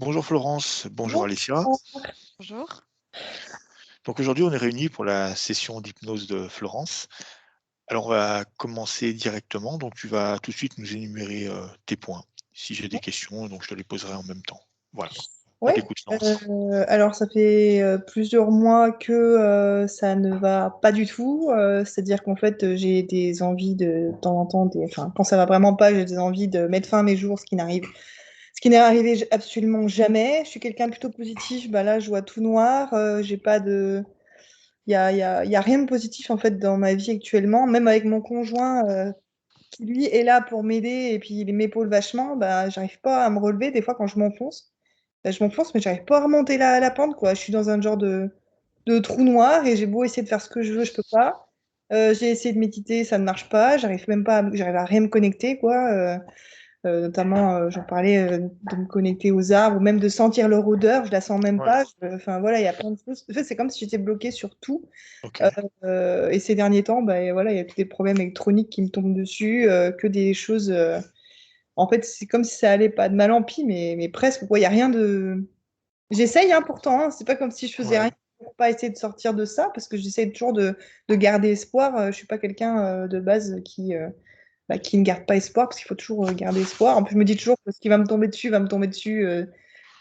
Bonjour Florence, bonjour Alicia. Bonjour. Bonjour. Donc aujourd'hui, on est réunis pour la session d'hypnose de Florence. Alors on va commencer directement, donc tu vas tout de suite nous énumérer tes points. Si j'ai des questions, donc je te les poserai en même temps. Voilà. À Ouais, t'écoute Florence. alors ça fait plusieurs mois que ça ne va pas du tout. C'est-à-dire qu'en fait, j'ai des envies de temps en temps, enfin, quand ça va vraiment pas, j'ai des envies de mettre fin à mes jours, ce qui n'est arrivé absolument jamais. Je suis quelqu'un de plutôt positif. Bah là, je vois tout noir. J'ai pas de, il y a rien de positif en fait dans ma vie actuellement. Même avec mon conjoint, qui lui est là pour m'aider et puis il m'épaule vachement. Bah, j'arrive pas à me relever des fois quand je m'enfonce. Bah, je m'enfonce, mais j'arrive pas à remonter la pente, quoi. Je suis dans un genre de trou noir et j'ai beau essayer de faire ce que je veux, je peux pas. J'ai essayé de méditer, ça ne marche pas. J'arrive même pas, j'arrive à rien me connecter, quoi. Notamment, j'en parlais de me connecter aux arbres ou même de sentir leur odeur, je la sens même Ouais, pas. Enfin voilà, il y a plein de choses. En fait, c'est comme si j'étais bloquée sur tout. ok. Et ces derniers temps, bah, et voilà, il y a tous des problèmes électroniques qui me tombent dessus, que des choses. En fait, c'est comme si ça allait pas de mal en pis, mais presque. Il y a rien de. J'essaye, hein, pourtant, hein. C'est pas comme si je faisais rien Ouais, pour pas essayer de sortir de ça, parce que j'essaie toujours de garder espoir. Je suis pas quelqu'un de base qui ne garde pas espoir, parce qu'il faut toujours garder espoir. En plus, je me dis toujours que ce qui va me tomber dessus va me tomber dessus.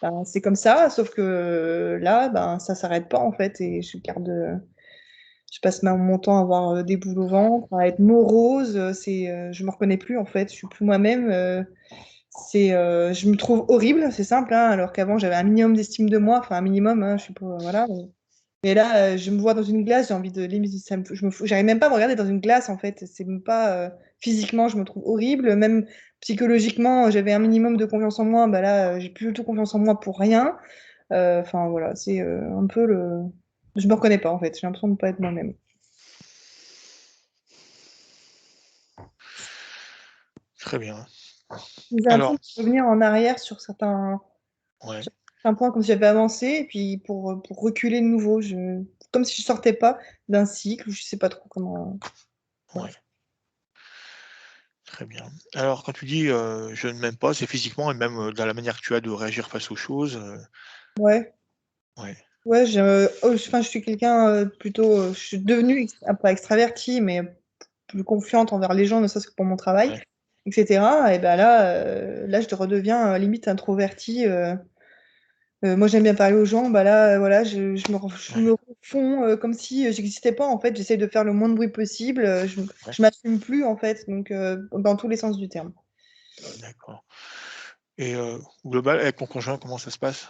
Ben, c'est comme ça, sauf que là, ben, ça s'arrête pas en fait, et je passe mon temps à avoir des boules au ventre, à être morose. Je me reconnais plus en fait, je suis plus moi-même. Je me trouve horrible, c'est simple, hein, alors qu'avant j'avais un minimum d'estime de moi, enfin un minimum, hein, je suis pas, voilà. Mais là, je me vois dans une glace, j'ai envie de limite, j'arrive même pas à me regarder dans une glace en fait. C'est même pas physiquement, je me trouve horrible, même psychologiquement, j'avais un minimum de confiance en moi, bah là, j'ai plus du tout confiance en moi pour rien. Enfin voilà, c'est un peu le, je me reconnais pas en fait. J'ai l'impression de pas être moi-même. très bien. J'ai l'impression Alors, de revenir en arrière ouais, sur certains points comme si j'avais avancé, et puis pour reculer de nouveau, comme si je sortais pas d'un cycle, je sais pas trop comment. Voilà. ouais, très bien. Alors quand tu dis je ne m'aime pas, c'est physiquement et même dans la manière que tu as de réagir face aux choses. Ouais, Ouais, ouais, enfin, je suis quelqu'un plutôt, je suis devenue un peu extravertie, mais plus confiante envers les gens, ne serait-ce que pour mon travail, ouais, etc. Et ben là, je redeviens limite introvertie. Moi, j'aime bien parler aux gens. Bah là, voilà, je ouais, me refonds comme si j'existais pas. En fait, j'essaie de faire le moins de bruit possible. ouais, Je m'assume plus, en fait, donc dans tous les sens du terme. d'accord. Et au global, avec ton conjoint, comment ça se passe?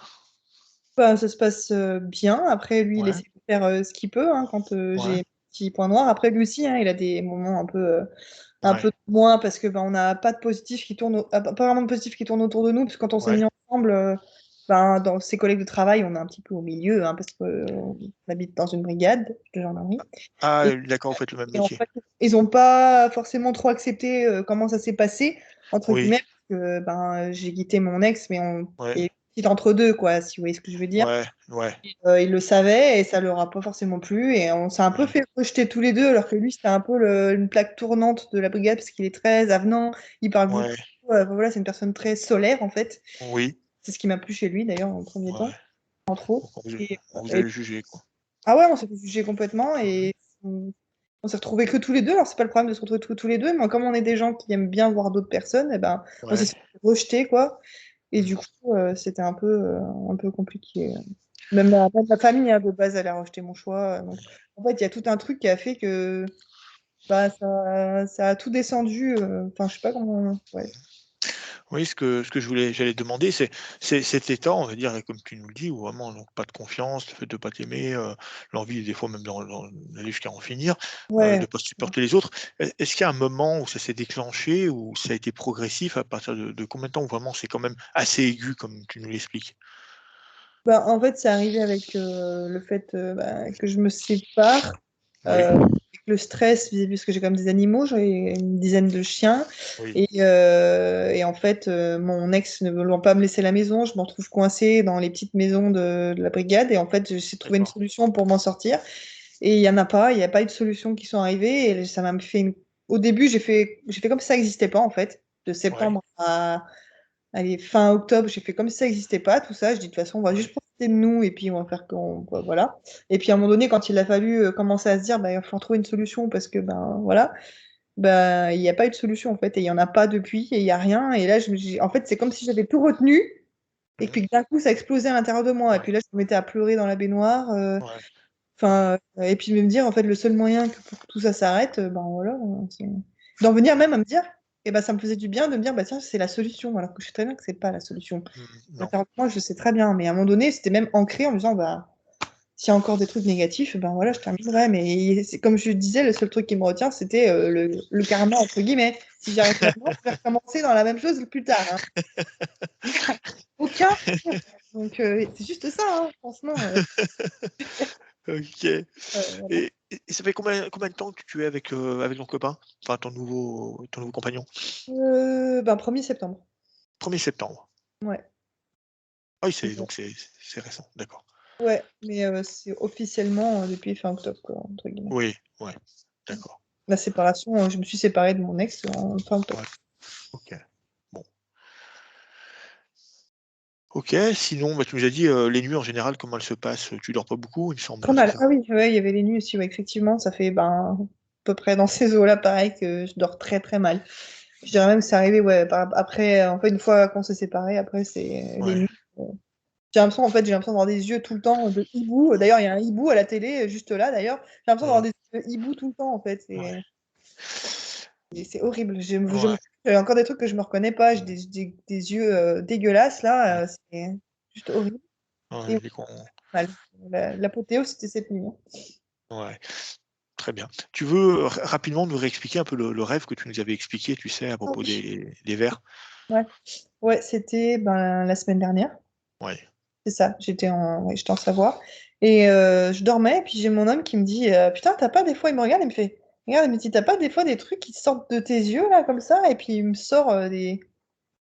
Bah, ça se passe bien. Après, lui, il Ouais, essaie de faire ce qu'il peut hein, quand ouais, j'ai un petit point noir. Après, lui aussi, hein, il a des moments un ouais, peu moins parce que bah, on n'a pas de positif qui tourne, pas vraiment de positif qui tourne autour de nous. Parce que quand on s'est ouais. mis ensemble, ben, dans ses collègues de travail, on est un petit peu au milieu hein, parce qu'on habite dans une brigade de gendarmerie. Ah, Et, d'accord, vous faites le même et en métier. fait, ils n'ont pas forcément trop accepté comment ça s'est passé, entre Oui, guillemets, parce que ben, j'ai quitté mon ex, mais ouais, il y a eu une petite entre-deux, quoi, si vous voyez ce que je veux dire. ouais, ouais, Ils le savaient et ça leur a pas forcément plu. Et on s'est un peu mmh, fait rejeter tous les deux, alors que lui, c'était un peu une plaque tournante de la brigade, parce qu'il est très avenant, il parle beaucoup. ouais, Voilà, c'est une personne très solaire, en fait. oui, C'est ce qui m'a plu chez lui, d'ailleurs, en premier ouais. temps, entre autres. Donc Et, on vous et- avez jugé, quoi. ah ouais, on s'est fait juger complètement Mmh, et on s'est retrouvés que tous les deux. Alors, c'est pas le problème de se retrouver tous les deux, mais comme on est des gens qui aiment bien voir d'autres personnes, et ben, on s'est ouais, fait rejeter, quoi. Et du mmh, coup, c'était un peu compliqué. Même ma famille, hein, de base, elle a rejeté mon choix. Donc, en fait, il y a tout un truc qui a fait que bah, ça a tout descendu. Enfin, je sais pas comment. Ouais. oui, ce que j'allais te demander, c'est cet état, on va dire, comme tu nous le dis, où vraiment donc pas de confiance, le fait de pas t'aimer, l'envie des fois même d'aller jusqu'à en finir, Ouais. de pas supporter les autres. Est-ce qu'il y a un moment où ça s'est déclenché, où ça a été progressif, à partir de combien de temps où vraiment c'est quand même assez aigu comme tu nous l'expliques? Bah, en fait, c'est arrivé avec le fait bah, que je me sépare. Oui, Avec le stress vis-à-vis parce que j'ai quand même des animaux, j'ai une dizaine de chiens. oui, Et en fait, mon ex ne voulant pas me laisser la maison, je me retrouve coincée dans les petites maisons de la brigade. Et en fait, j'essaie de trouver une d'accord. solution pour m'en sortir. Et il y en a pas, il n'y a pas eu de solution qui sont arrivées. Et ça m'a fait Au début, j'ai fait comme si ça n'existait pas, en fait. De Ouais, septembre allez, fin octobre, j'ai fait comme si ça n'existait pas, tout ça. Je dis, de toute façon, on va juste Ouais, profiter de nous et puis on va faire voilà. Et puis à un moment donné, quand il a fallu commencer à se dire, bah, il va falloir trouver une solution parce que, ben voilà, bah, il n'y a pas eu de solution en fait. Et il n'y en a pas depuis et il n'y a rien. Et là, en fait, c'est comme si j'avais tout retenu et mmh, puis que d'un coup, ça explosait à l'intérieur de moi. Et ouais, puis là, je me mettais à pleurer dans la baignoire. ouais, ouais, Enfin, et puis de me dire, en fait, le seul moyen pour que tout ça s'arrête, ben voilà, c'est d'en venir même à me dire, et ben ça me faisait du bien de me dire, bah tiens, c'est la solution, alors que je sais très bien que c'est pas la solution. non, Moi, je sais très bien, mais à un moment donné, c'était même ancré en me disant, bah, s'il y a encore des trucs négatifs, ben voilà, je terminerai. Mais c'est comme je disais, le seul truc qui me retient, c'était le karma, entre guillemets. Si j'arrête maintenant, je vais recommencer dans la même chose plus tard, hein. Aucun. Donc, c'est juste ça, hein, franchement. OK. Voilà. Et ça fait combien de temps que tu es avec ton copain? Enfin ton nouveau compagnon? Ben, 1er septembre. 1er septembre. Ouais. Ah oui, c'est récent, d'accord. Ouais, mais c'est officiellement depuis fin octobre, quoi, entre guillemets. Oui, ouais, d'accord. La séparation, je me suis séparée de mon ex en fin octobre. Ouais, OK. Bon. OK, sinon, bah, tu nous as dit, les nuits en général, comment elles se passent? Tu dors pas beaucoup, il me semble, Très hein, c'est mal. ça? Ah oui, ouais, il y avait les nuits aussi, ouais, effectivement, ça fait ben, à peu près dans ces eaux-là, pareil, que je dors très très mal. Je dirais même que c'est arrivé, ouais, après, en fait, une fois qu'on s'est séparés, après, c'est les Ouais, nuits. euh, J'ai l'impression, en fait, j'ai l'impression d'avoir des yeux tout le temps de hibou. D'ailleurs, il y a un hibou à la télé, juste là, d'ailleurs. J'ai l'impression d'avoir mmh, des yeux de hibou tout le temps, en fait. ouais, C'est horrible. ouais, Il y a encore des trucs que je me reconnais pas. J'ai des yeux dégueulasses ouais, là. C'est juste horrible. Et ouais, ouais, dès qu'on mal. L'apothéose, c'était cette nuit, hein. ouais, très bien. Tu veux rapidement nous réexpliquer un peu le rêve que tu nous avais expliqué, tu sais, à Ah propos oui. des vers? Ouais, ouais, c'était ben, la semaine dernière. Ouais, C'est ça. Ouais, j'étais en Savoie. Et je dormais. Et puis j'ai mon homme qui me dit putain, t'as pas des fois, il me regarde et me fait regarde, il me dit t'as pas des fois des trucs qui sortent de tes yeux là, comme ça? Et puis il me sort des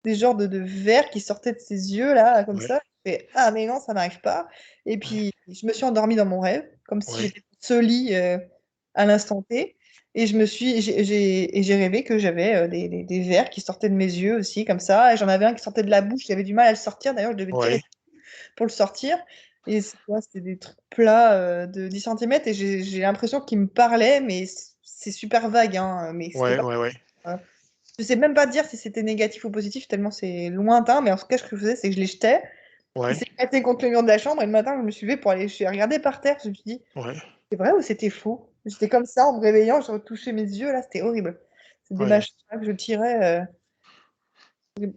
genres de verres qui sortaient de ses yeux, là, comme ouais, ça. Je fais, ah, mais non, ça n'arrive pas. Et ouais, puis, je me suis endormie dans mon rêve, comme si ouais, j'étais dans ce lit à l'instant T. Et j'ai rêvé que j'avais des verres qui sortaient de mes yeux aussi, comme ça. Et j'en avais un qui sortait de la bouche, j'avais du mal à le sortir. D'ailleurs, je devais tirer ouais, pour le sortir. Et c'est quoi? C'était des trucs plats de 10 centimètres. Et j'ai l'impression qu'il me parlait, mais c'est super vague, hein. Mais c'était ouais, pas. ouais, ouais, Je sais même pas dire si c'était négatif ou positif, tellement c'est lointain, mais en tout cas, ce que je faisais, c'est que je les jetais. Ils ouais, s'éclataient contre le mur de la chambre, et le matin, je me suis levée pour aller je suis regardée par terre. Je me suis dit, ouais, c'est vrai ou c'était faux? J'étais comme ça, en me réveillant, je retouchais mes yeux, là, c'était horrible. C'est des ouais, machins là, que je tirais.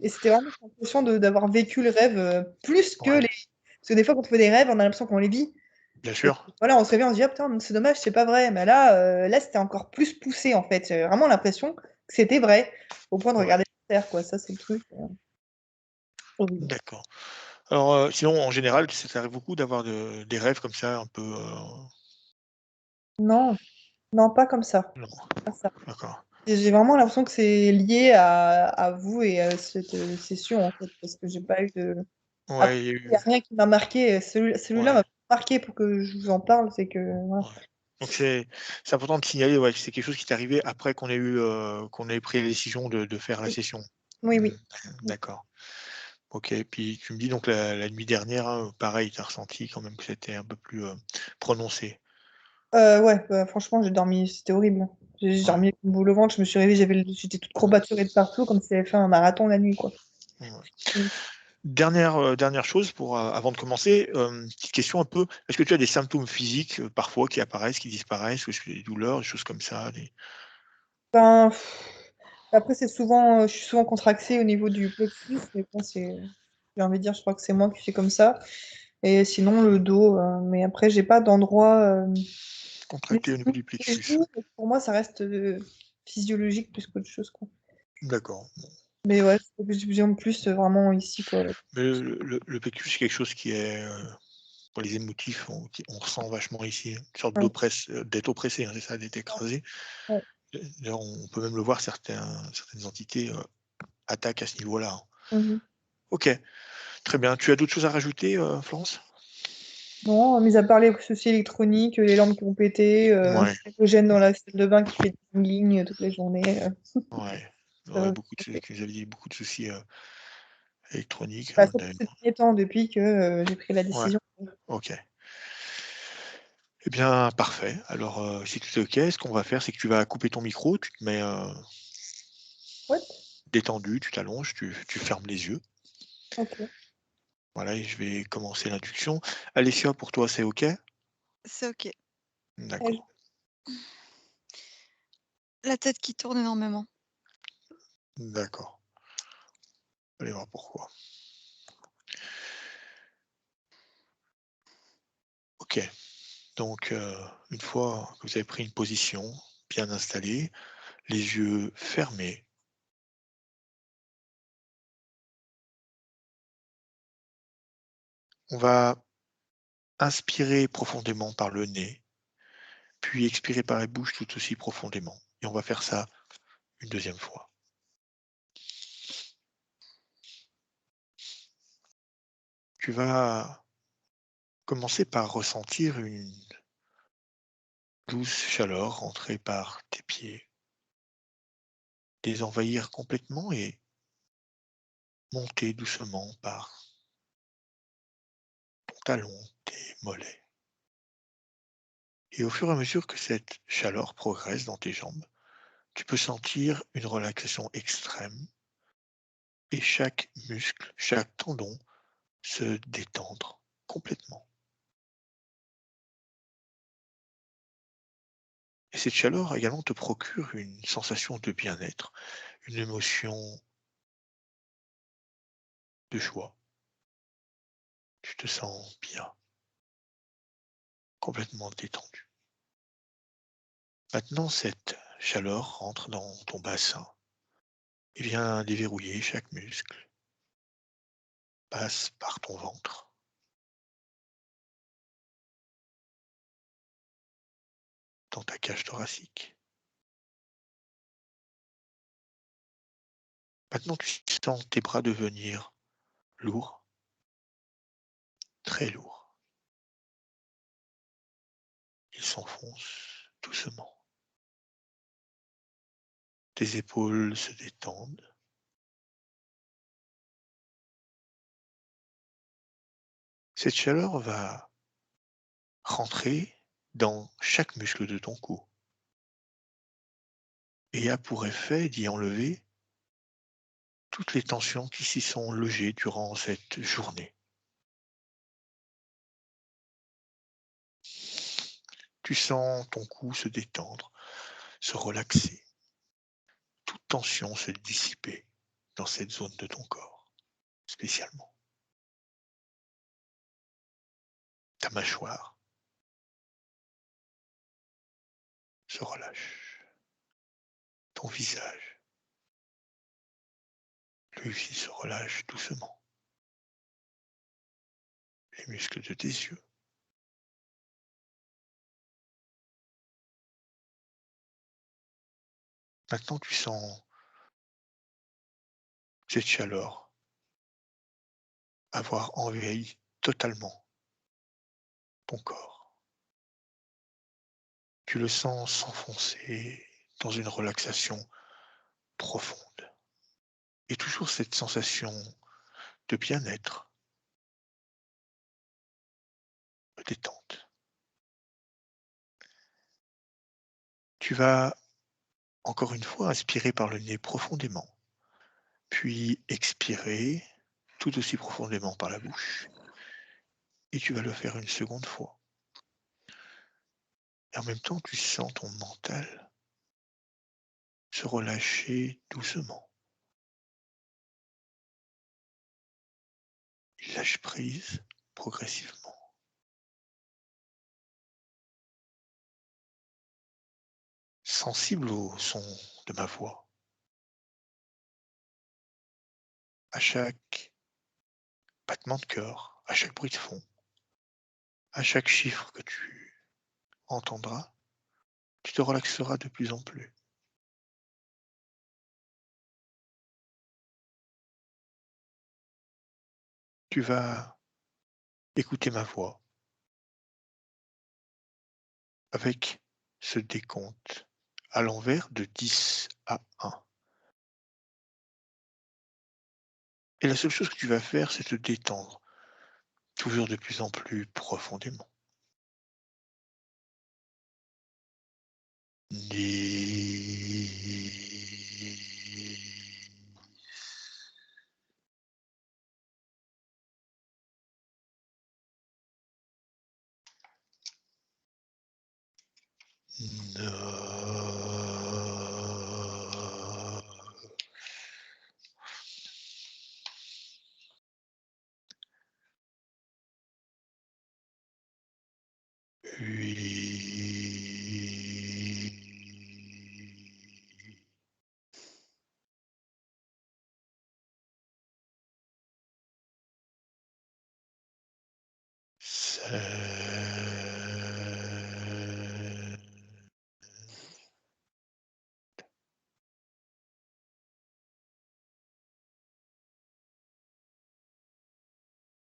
Et c'était vraiment l'impression d'avoir vécu le rêve plus que ouais, les. Parce que des fois, quand on fait des rêves, on a l'impression qu'on les vit. bien Et sûr. voilà, on se réveille, on se dit, ah putain, c'est dommage, c'est pas vrai. Mais là, là c'était encore plus poussé, en fait. J'ai vraiment l'impression que c'était vrai, au point de Ouais, regarder par terre, quoi. Ça, c'est le truc. Horrible. d'accord. Alors, sinon, en général, ça t'arrive beaucoup d'avoir des rêves comme ça un peu, Non, non, pas comme ça. non, Pas ça. d'accord. J'ai vraiment l'impression que c'est lié à vous et à cette session, en fait, parce que j'ai pas eu de. Après, Ouais, il y a il n'y a eu rien qui m'a marqué. Celui-là ouais, m'a marqué pour que je vous en parle, c'est que. Voilà. ouais. Donc c'est important de signaler, ouais, que c'est quelque chose qui t'est arrivé après qu'on ait pris la décision de faire la Oui, session. oui, Mmh, oui. d'accord. OK, puis tu me dis donc la nuit dernière, hein, pareil, tu as ressenti quand même que c'était un peu plus, prononcé? Ouais, bah, franchement, j'ai dormi, c'était horrible. J'ai Ouais, dormi comme boule au ventre, je me suis réveillée, j'étais toute courbaturée de partout, comme si j'avais fait un marathon la nuit, quoi. ouais. Mm. Dernière chose avant de commencer, petite question un peu, est-ce que tu as des symptômes physiques, parfois qui apparaissent, qui disparaissent? Est-ce que des douleurs, des choses comme ça, des Ben, après, c'est souvent, je suis souvent contractée au niveau du plexus, mais bon, j'ai envie de dire, je crois que c'est moi qui fais comme ça. Et sinon, le dos, mais après, j'ai pas d'endroit contractés au niveau précis. du Les plexus? genoux, pour moi, ça reste physiologique plus qu'autre chose, quoi. D'accord. Mais ouais, j'ai en plus vraiment ici, quoi. Mais le plexus, c'est quelque chose qui est, pour les émotifs, on ressent vachement ici, une sorte Ouais, d'être oppressé, hein, c'est ça, d'être écrasé. ouais. D'ailleurs, on peut même le voir, certaines entités, attaquent à ce niveau-là, hein. Mhm. OK, très bien. Tu as d'autres choses à rajouter, Florence? Non, mis à part les soucis électroniques, les lampes qui ont pété, Ouais, le gène dans la salle de bain qui fait des lignes toute la journée. ouais, Ça ouais, va. beaucoup de vous avez dit beaucoup de soucis, électronique, Bah, surtout ces derniers temps, depuis que, j'ai pris la ouais, décision. OK. Eh bien, parfait. Alors, si tout est OK, ce qu'on va faire, c'est que tu vas couper ton micro, tu te mets, Ouais, détendu, tu t'allonges, tu fermes les yeux. OK. Voilà et je vais commencer l'induction. Alessia, pour toi, c'est OK? C'est OK. Et j D'accord, La tête qui tourne énormément. d'accord. Allez voir pourquoi. OK, donc une fois que vous avez pris une position bien installée, les yeux fermés, on va inspirer profondément par le nez, puis expirer par la bouche tout aussi profondément et on va faire ça une deuxième fois. Tu vas commencer par ressentir une douce chaleur rentrer par tes pieds, les envahir complètement et monter doucement par ton talon, tes mollets. Et au fur et à mesure que cette chaleur progresse dans tes jambes, tu peux sentir une relaxation extrême et chaque muscle, chaque tendon se détendre complètement. Et cette chaleur également te procure une sensation de bien-être, une émotion de joie. Tu te sens bien, complètement détendu. Maintenant, cette chaleur rentre dans ton bassin et vient déverrouiller chaque muscle, passe par ton ventre, dans ta cage thoracique. Maintenant, tu sens tes bras devenir lourds, très lourds. Ils s'enfoncent doucement. Tes épaules se détendent. Cette chaleur va rentrer dans chaque muscle de ton cou et a pour effet d'y enlever toutes les tensions qui s'y sont logées durant cette journée. Tu sens ton cou se détendre, se relaxer, toute tension se dissiper dans cette zone de ton corps, spécialement. Ta mâchoire se relâche, ton visage, lui aussi se relâche doucement, les muscles de tes yeux. Maintenant, tu sens cette chaleur avoir envahi totalement ton corps. Tu le sens s'enfoncer dans une relaxation profonde. Et toujours cette sensation de bien-être, de détente. Tu vas encore une fois inspirer par le nez profondément, puis expirer tout aussi profondément par la bouche. Et tu vas le faire une seconde fois. Et en même temps, tu sens ton mental se relâcher doucement. Il lâche prise progressivement. Sensible au son de ma voix, à chaque battement de cœur, à chaque bruit de fond, à chaque chiffre que tu entendras, tu te relaxeras de plus en plus. Tu vas écouter ma voix avec ce décompte à l'envers de 10 à 1. Et la seule chose que tu vas faire, c'est te détendre, toujours de plus en plus profondément. Dix, 9, 8, 7,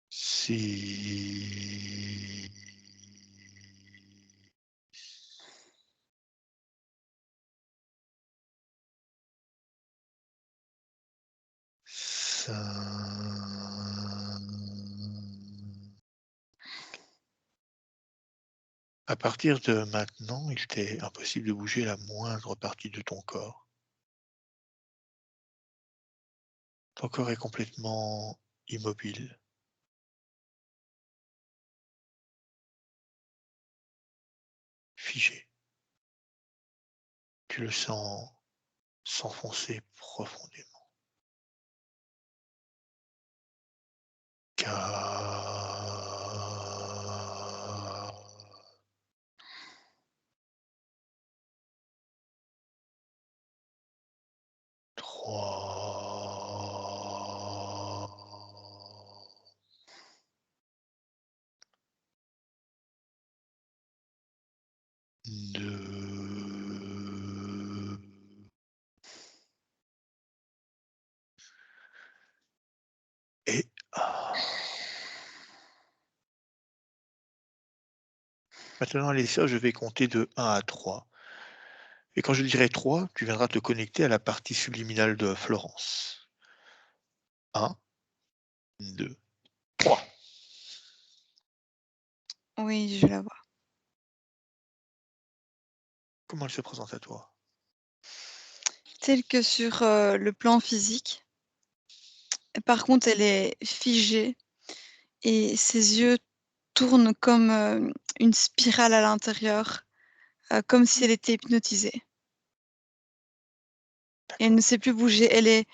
6, 5. À partir de maintenant, il t'est impossible de bouger la moindre partie de ton corps. Ton corps est complètement immobile, figé. Tu le sens s'enfoncer profondément. 4, 3, 2 et 1. Maintenant, Alessia, je vais compter de 1 à 3. Et quand je dirai 3, tu viendras te connecter à la partie subliminale de Florence. 1, 2, 3. Oui, je la vois. Comment elle se présente à toi? Telle que sur, le plan physique. Par contre, elle est figée et ses yeux tournent comme, une spirale à l'intérieur, comme si elle était hypnotisée. Et elle ne D'accord, sait plus bouger. Elle est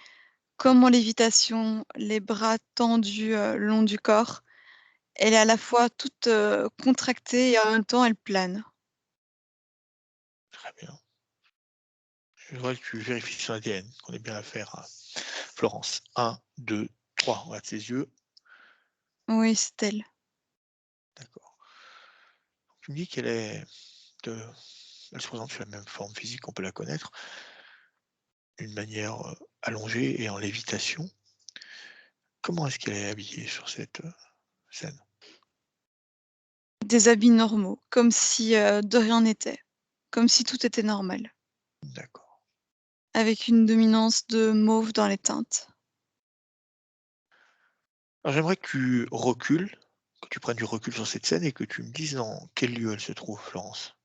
comme en lévitation, les bras tendus, le long du corps. Elle est à la fois toute, contractée et en même temps elle plane. très bien. Je voudrais que tu vérifies son ADN, qu'on ait bien affaire à Florence. 1, 2, 3. On regarde ses yeux. Oui, c'est elle. D'accord. Tu me dis qu'elle est de elle se présente sous la même forme physique, on peut la connaître, d'une manière, allongée et en lévitation. Comment est-ce qu'elle est habillée sur cette, scène? Des habits normaux, comme si, de rien n'était, comme si tout était normal, D'accord. avec une dominance de mauve dans les teintes. Alors j'aimerais que tu recules, que tu prennes du recul sur cette scène et que tu me dises dans quel lieu elle se trouve, Florence?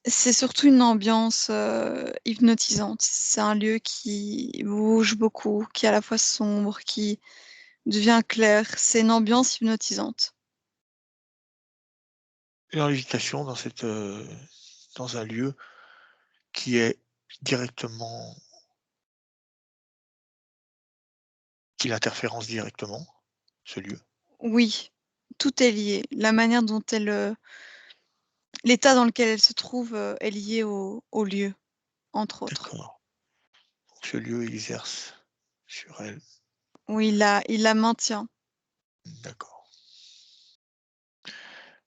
C'est surtout une ambiance, hypnotisante. C'est un lieu qui bouge beaucoup, qui est à la fois sombre, qui devient clair. C'est une ambiance hypnotisante. Et en lévitation dans cette, dans un lieu qui est directement qui l'interférence directement, ce lieu? Oui, tout est lié. La manière dont elle, l'état dans lequel elle se trouve, est lié au lieu, entre autres. D'accord. Donc ce lieu exerce sur elle. Oui, il la maintient. D'accord.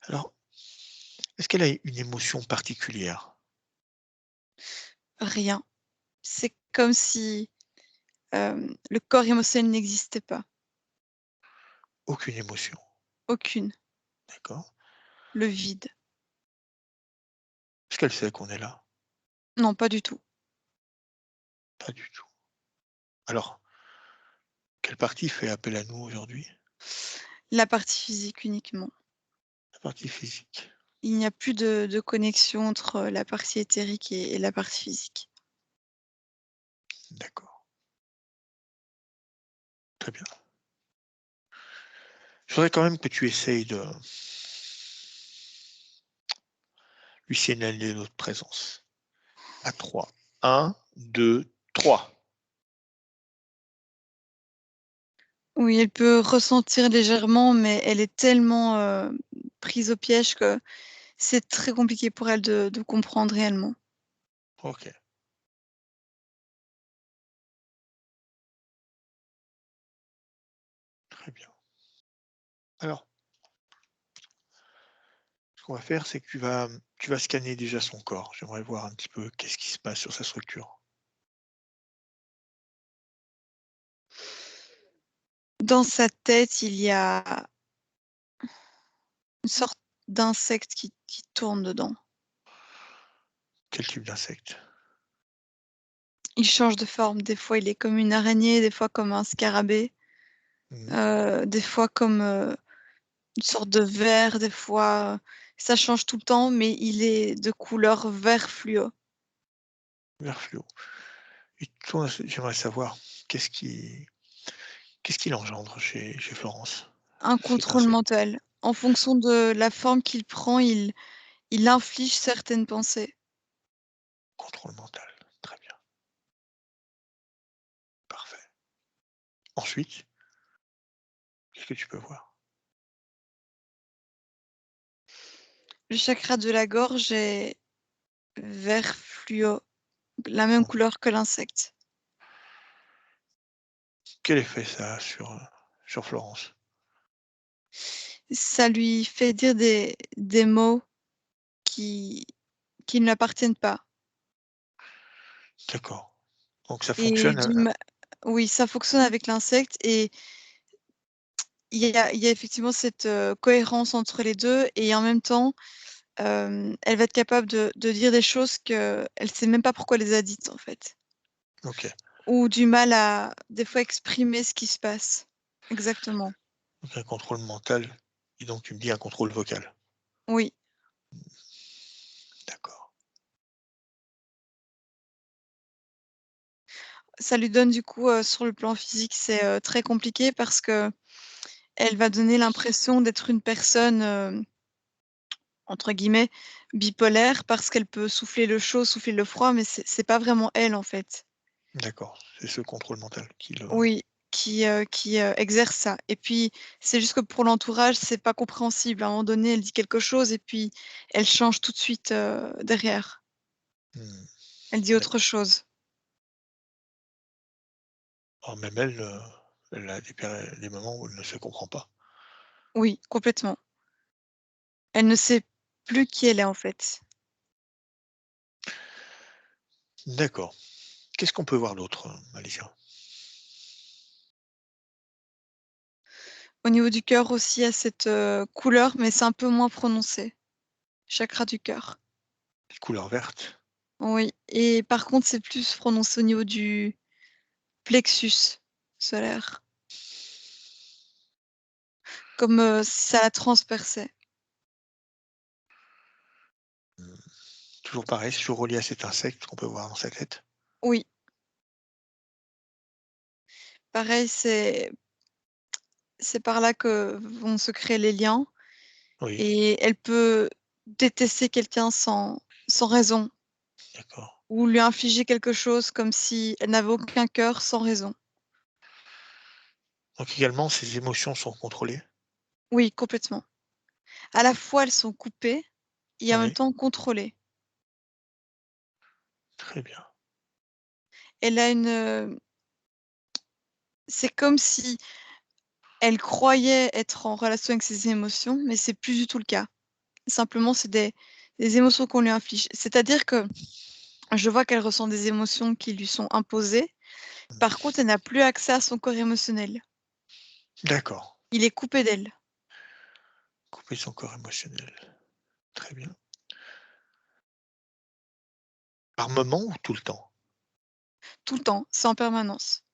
Alors, est-ce qu'elle a une émotion particulière? Rien. C'est comme si, le corps émotionnel n'existait pas. Aucune émotion, Aucune. d'accord. Le vide. Est-ce qu'elle sait qu'on est là? Non, pas du tout. Pas du tout. Alors, quelle partie fait appel à nous aujourd'hui? La partie physique uniquement. La partie physique. Il n'y a plus de connexion entre la partie éthérique et la partie physique. D'accord, très bien. Je voudrais quand même que tu essayes de lui signaler notre présence. À 3. 1, 2, 3. Oui, elle peut ressentir légèrement, mais elle est tellement, prise au piège que c'est très compliqué pour elle de comprendre réellement. OK, très bien. Alors, ce qu'on va faire, c'est que tu vas scanner déjà son corps. J'aimerais voir un petit peu qu'est-ce qui se passe sur sa structure. Dans sa tête, il y a une sorte d'insecte qui tourne dedans. Quel type d'insecte? Il change de forme, des fois il est comme une araignée, des fois comme un scarabée, Mmh. des fois comme, une sorte de ver, des fois, ça change tout le temps, mais il est de couleur vert fluo. Vert fluo. Et toi, j'aimerais savoir qu'est-ce qui qu'est-ce qu'il engendre chez Florence, Un cet contrôle insecte? mental. En fonction de la forme qu'il prend, il inflige certaines pensées. Contrôle mental. Très bien, parfait. Ensuite, qu'est-ce que tu peux voir? Le chakra de la gorge est vert fluo, la même Mmh. couleur que l'insecte. Quel effet ça a sur Florence? Ça lui fait dire des mots qui qui ne lui appartiennent pas D'accord. Donc ça et fonctionne, du ma oui, ça fonctionne avec l'insecte et il y a effectivement cette, cohérence entre les 2 et en même temps, elle va être capable de dire des choses qu'elle sait même pas pourquoi elle les a dites, en fait. OK. Ou du mal à, des fois, exprimer ce qui se passe. Exactement. Donc un contrôle mental et donc tu me dis un contrôle vocal. Oui. D'accord. Ça lui donne du coup, sur le plan physique, c'est, très compliqué parce qu'elle va donner l'impression d'être une personne, entre guillemets «bipolaire» parce qu'elle peut souffler le chaud, souffler le froid, mais c'est pas vraiment elle, en fait. D'accord, c'est ce contrôle mental qui le Oui, qui exerce ça et puis, c'est juste que pour l'entourage, c'est pas compréhensible. À un moment donné, elle dit quelque chose et puis elle change tout de suite, derrière. mmh, Elle dit autre d'accord. chose. Alors même elle, elle a des moments où elle ne se comprend pas. Oui, complètement. Elle ne sait plus qui elle est, en fait. D'accord. Qu'est-ce qu'on peut voir d'autre, Alicia? Au niveau du cœur aussi, il y a cette, couleur, mais c'est un peu moins prononcé. Chakra du cœur. Couleur verte? Oui et par contre, c'est plus prononcé au niveau du plexus solaire, comme, si ça la transperçait. Mmh, toujours pareil, c'est toujours relié à cet insecte qu'on peut voir dans sa tête? Oui, pareil, c'est par là que vont se créer les liens Oui, et elle peut détester quelqu'un sans raison d'accord. ou lui infliger quelque chose comme si elle n'avait aucun cœur sans raison. Donc également, ses émotions sont contrôlées? Oui, complètement. À la fois, elles sont coupées et en même Oui, temps contrôlées. très bien. Elle a une, c'est comme si elle croyait être en relation avec ses émotions, mais c'est plus du tout le cas. Simplement, c'est des émotions qu'on lui inflige. C'est-à-dire que je vois qu'elle ressent des émotions qui lui sont imposées. Par Mmh. contre, elle n'a plus accès à son corps émotionnel. D'accord. Il est coupé d'elle, Couper son corps émotionnel. Très bien. Par moment ou tout le temps? tout le temps, c'est en permanence.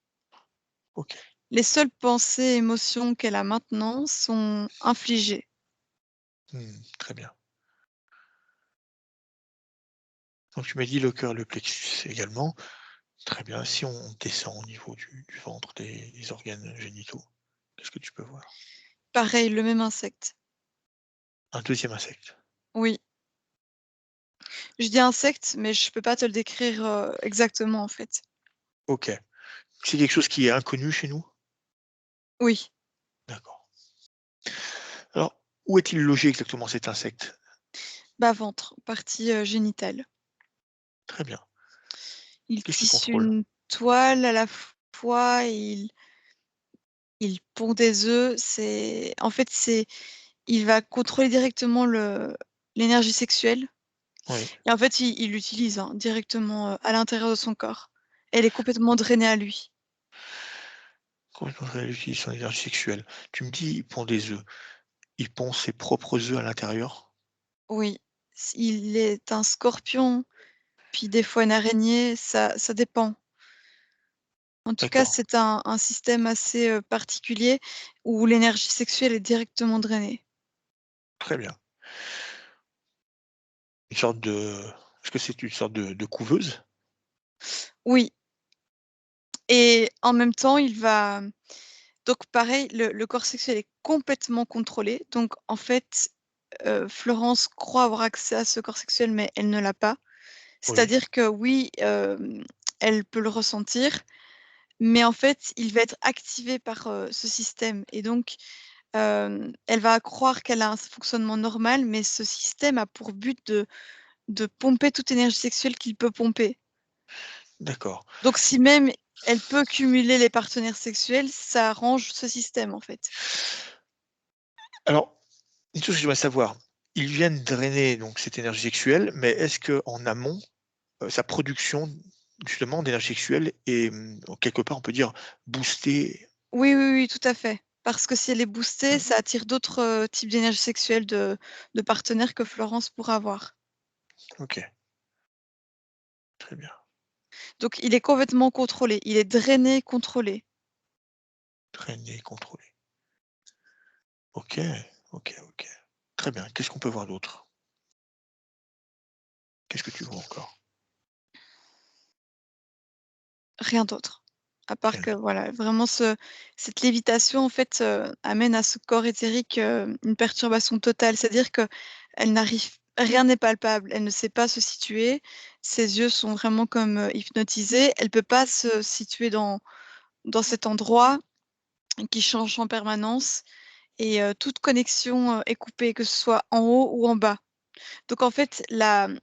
OK. Les seules pensées et émotions qu'elle a maintenant sont infligées. Très bien. Donc tu m'as dit le cœur, le plexus également. Très bien. Si on descend au niveau du ventre, des organes génitaux, qu'est-ce que tu peux voir? Pareil, le même insecte. Un deuxième insecte. Oui, je dis insecte, mais je peux pas te le décrire, exactement, en fait. OK. C'est quelque chose qui est inconnu chez nous? Oui, D'accord. Alors, où est-il logé exactement cet insecte? bas-ventre, partie, génitale. Très bien. Il Qu'est-ce qu'il tisse contrôle? une toile à la fois, il pond des œufs, c'est il va contrôler directement l'énergie sexuelle Oui. et en fait, il l'utilise, hein, directement, à l'intérieur de son corps. Elle est complètement drainée à lui. Complètement utilise son énergie sexuelle. Tu me dis, il pond des œufs. Il pond ses propres œufs à l'intérieur? Oui, il est un scorpion, puis des fois une araignée, ça dépend. En tout cas, D'accord, c'est un système assez, particulier où l'énergie sexuelle est directement drainée. très bien. Une sorte de est-ce que c'est une sorte de couveuse? Oui et en même temps, il va donc pareil, le corps sexuel est complètement contrôlé. Donc en fait, Florence croit avoir accès à ce corps sexuel, mais elle ne l'a pas. Oui, C'est-à-dire que oui, elle peut le ressentir, mais en fait, il va être activé par, ce système et donc elle va croire qu'elle a un fonctionnement normal, mais ce système a pour but de pomper toute énergie sexuelle qu'il peut pomper. d'accord. Donc si même elle peut cumuler les partenaires sexuels, ça arrange ce système, en fait. Alors, une chose que j'aimerais savoir, ils viennent drainer donc cette énergie sexuelle, mais est-ce qu'en amont, sa production justement d'énergie sexuelle est, quelque part on peut dire boostée? Oui, oui, oui, tout à fait. Parce que si elle est boostée, Mmh, ça attire d'autres, types d'énergie sexuelle de partenaires que Florence pourra avoir. OK, très bien. Donc il est complètement contrôlé, il est drainé, contrôlé. Drainer, contrôler. OK, OK, OK. Très bien. Qu'est-ce qu'on peut voir d'autre? Qu'est-ce que tu vois encore? Rien d'autre. À part Rien que d'autre. voilà, vraiment cette lévitation en fait, amène à ce corps éthérique, une perturbation totale. C'est-à-dire qu'elle n'arrive rien n'est palpable, elle ne sait pas se situer. Ses yeux sont vraiment comme, hypnotisés. Elle peut pas se situer dans cet endroit qui change en permanence et toute connexion, est coupée, que ce soit en haut ou en bas. Donc en fait, le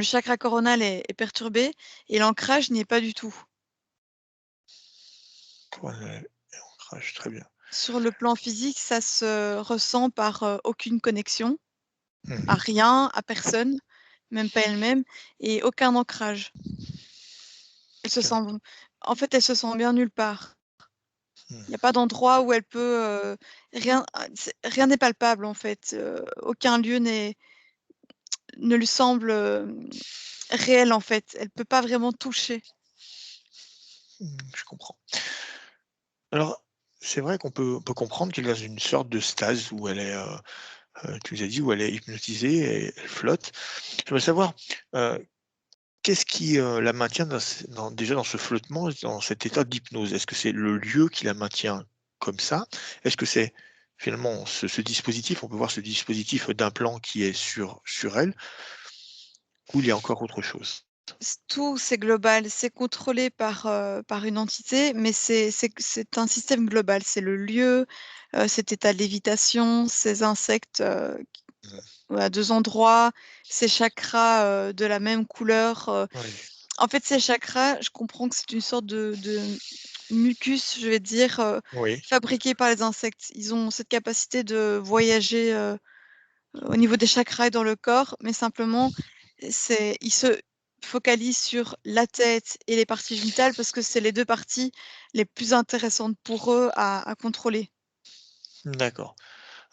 chakra coronal est perturbé et l'ancrage n'y est pas du tout. Ouais, et ancrage, très bien. Sur le plan physique, ça se ressent par, aucune connexion, à Mmh. rien, à personne, même pas elle-même et aucun ancrage. Elle se Tiens. sent en fait, elle se sent bien nulle part. Il y a Mmh. pas d'endroit où elle peut, rien n'est palpable en fait, aucun lieu ne lui semble, réel en fait. Elle peut pas vraiment toucher. Je comprends. Alors, c'est vrai qu'on peut comprendre qu'elle est dans une sorte de stase où elle est, tu nous as dit, où elle est hypnotisée et elle flotte. J'aimerais savoir, heu, qu'est-ce qui, la maintient déjà dans ce flottement, dans cet état d'hypnose? Est-ce que c'est le lieu qui la maintient comme ça? Est-ce que c'est finalement ce dispositif, on peut voir ce dispositif d'implant qui est sur elle, ou il y a encore autre chose? Tout, c'est global, c'est contrôlé par une entité, mais c'est un système global. C'est le lieu, cet état de lévitation, ces insectes, Mmh. à 2 endroits, ces chakras, de la même couleur, Oui, en fait, ces chakras, je comprends que c'est une sorte de mucus, je vais dire, oui, fabriqué par les insectes. Ils ont cette capacité de voyager, au niveau des chakras et dans le corps, mais simplement, ils se focalisent sur la tête et les parties génitales parce que c'est les 2 parties les plus intéressantes pour eux à contrôler. d'accord.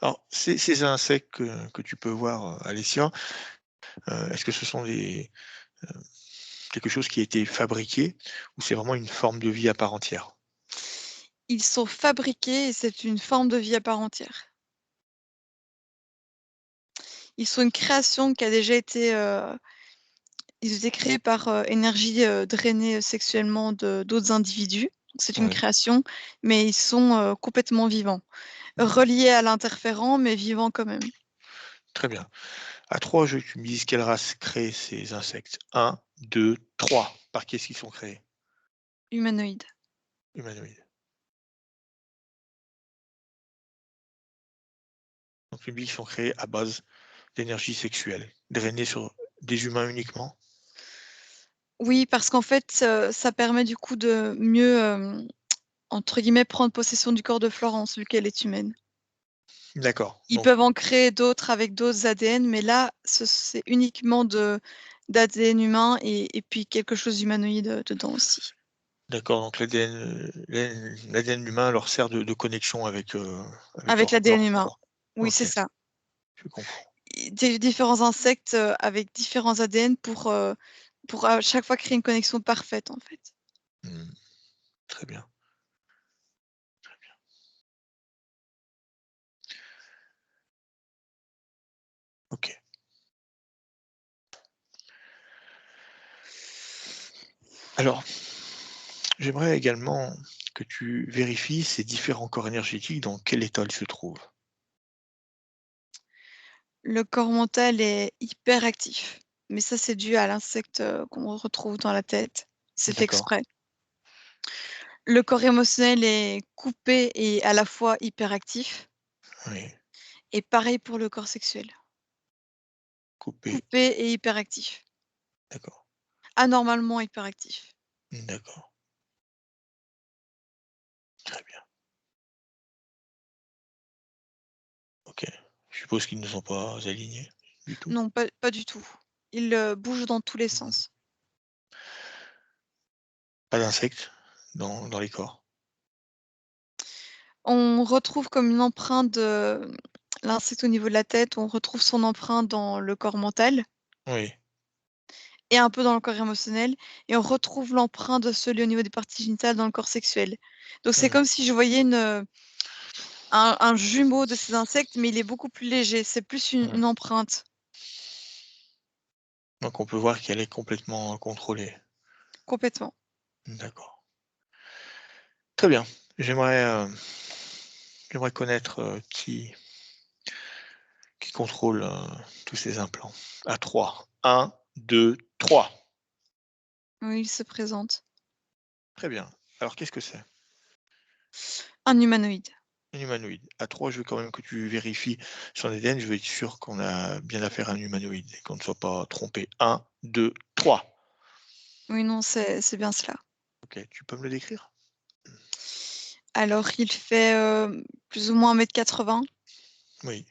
Alors ces insectes que tu peux voir, Alessia, est-ce que ce sont quelque chose qui a été fabriqué ou c'est vraiment une forme de vie à part entière? Ils sont fabriqués et c'est une forme de vie à part entière. Ils sont une création qui a déjà été, ils étaient créés par, énergie, drainée, sexuellement de d'autres individus. C'est une Oui. création, mais ils sont, complètement vivants. Reliés à l'interférent, mais vivants quand même. Très bien. À 3, je veux que tu me dises quelle race crée ces insectes. 1, 2, 3. Par qui est-ce qu'ils sont créés? Humanoïdes. Humanoïdes. Donc tu me dis qu'ils sont créés à base d'énergie sexuelle, drainée sur des humains uniquement? Oui, parce qu'en fait, ça permet du coup de mieux, entre guillemets, «prendre possession du corps de Florence», vu qu'elle est humaine. D'accord. Ils Donc peuvent en créer d'autres avec d'autres ADN, mais là, c'est uniquement d'ADN humain et puis quelque chose d'humanoïde, dedans aussi. d'accord, donc l'ADN humain leur sert de connexion avec Avec leur l'ADN humain. corps. Oui, c'est OK, ça. je comprends. Et des différents insectes, avec différents ADN pour à chaque fois créer une connexion parfaite, en fait. Mmh, très bien. OK. Alors, j'aimerais également que tu vérifies ces différents corps énergétiques, dans quel état ils se trouvent. Le corps mental est hyper actif, mais ça, c'est dû à l'insecte, qu'on retrouve dans la tête. C'est fait D'accord, exprès. Le corps émotionnel est coupé et à la fois hyperactif oui, et pareil pour le corps sexuel. coupé, Coupé et hyperactif. d'accord, Anormalement hyperactif. d'accord, très bien. OK. Je suppose qu'ils ne sont pas alignés du tout? Non, pas du tout. Il, bouge dans tous les Mmh. sens. Pas d'insectes dans les corps? On retrouve comme une empreinte de l'insecte au niveau de la tête, on retrouve son empreinte dans le corps mental Oui, et un peu dans le corps émotionnel et on retrouve l'empreinte de celui au niveau des parties génitales dans le corps sexuel. Donc c'est mmh, comme si je voyais un jumeau de ces insectes, mais il est beaucoup plus léger, c'est plus une mmh. une empreinte, Donc on peut voir qu'elle est complètement contrôlée. complètement. D'accord. Très bien. J'aimerais, j'aimerais connaître, qui contrôle, tous ces implants. À 3. 1, 2, 3. Oui, il se présente. Très bien. Alors qu'est-ce que c'est? Un humanoïde. Un humanoïde. À 3, je veux quand même que tu vérifies son ADN. Je veux être sûr qu'on a bien affaire à un humanoïde et qu'on ne soit pas trompé. 1, 2, 3. Oui, non, c'est bien cela. OK, tu peux me le décrire? Alors il fait, plus ou moins 1,80 m, Oui,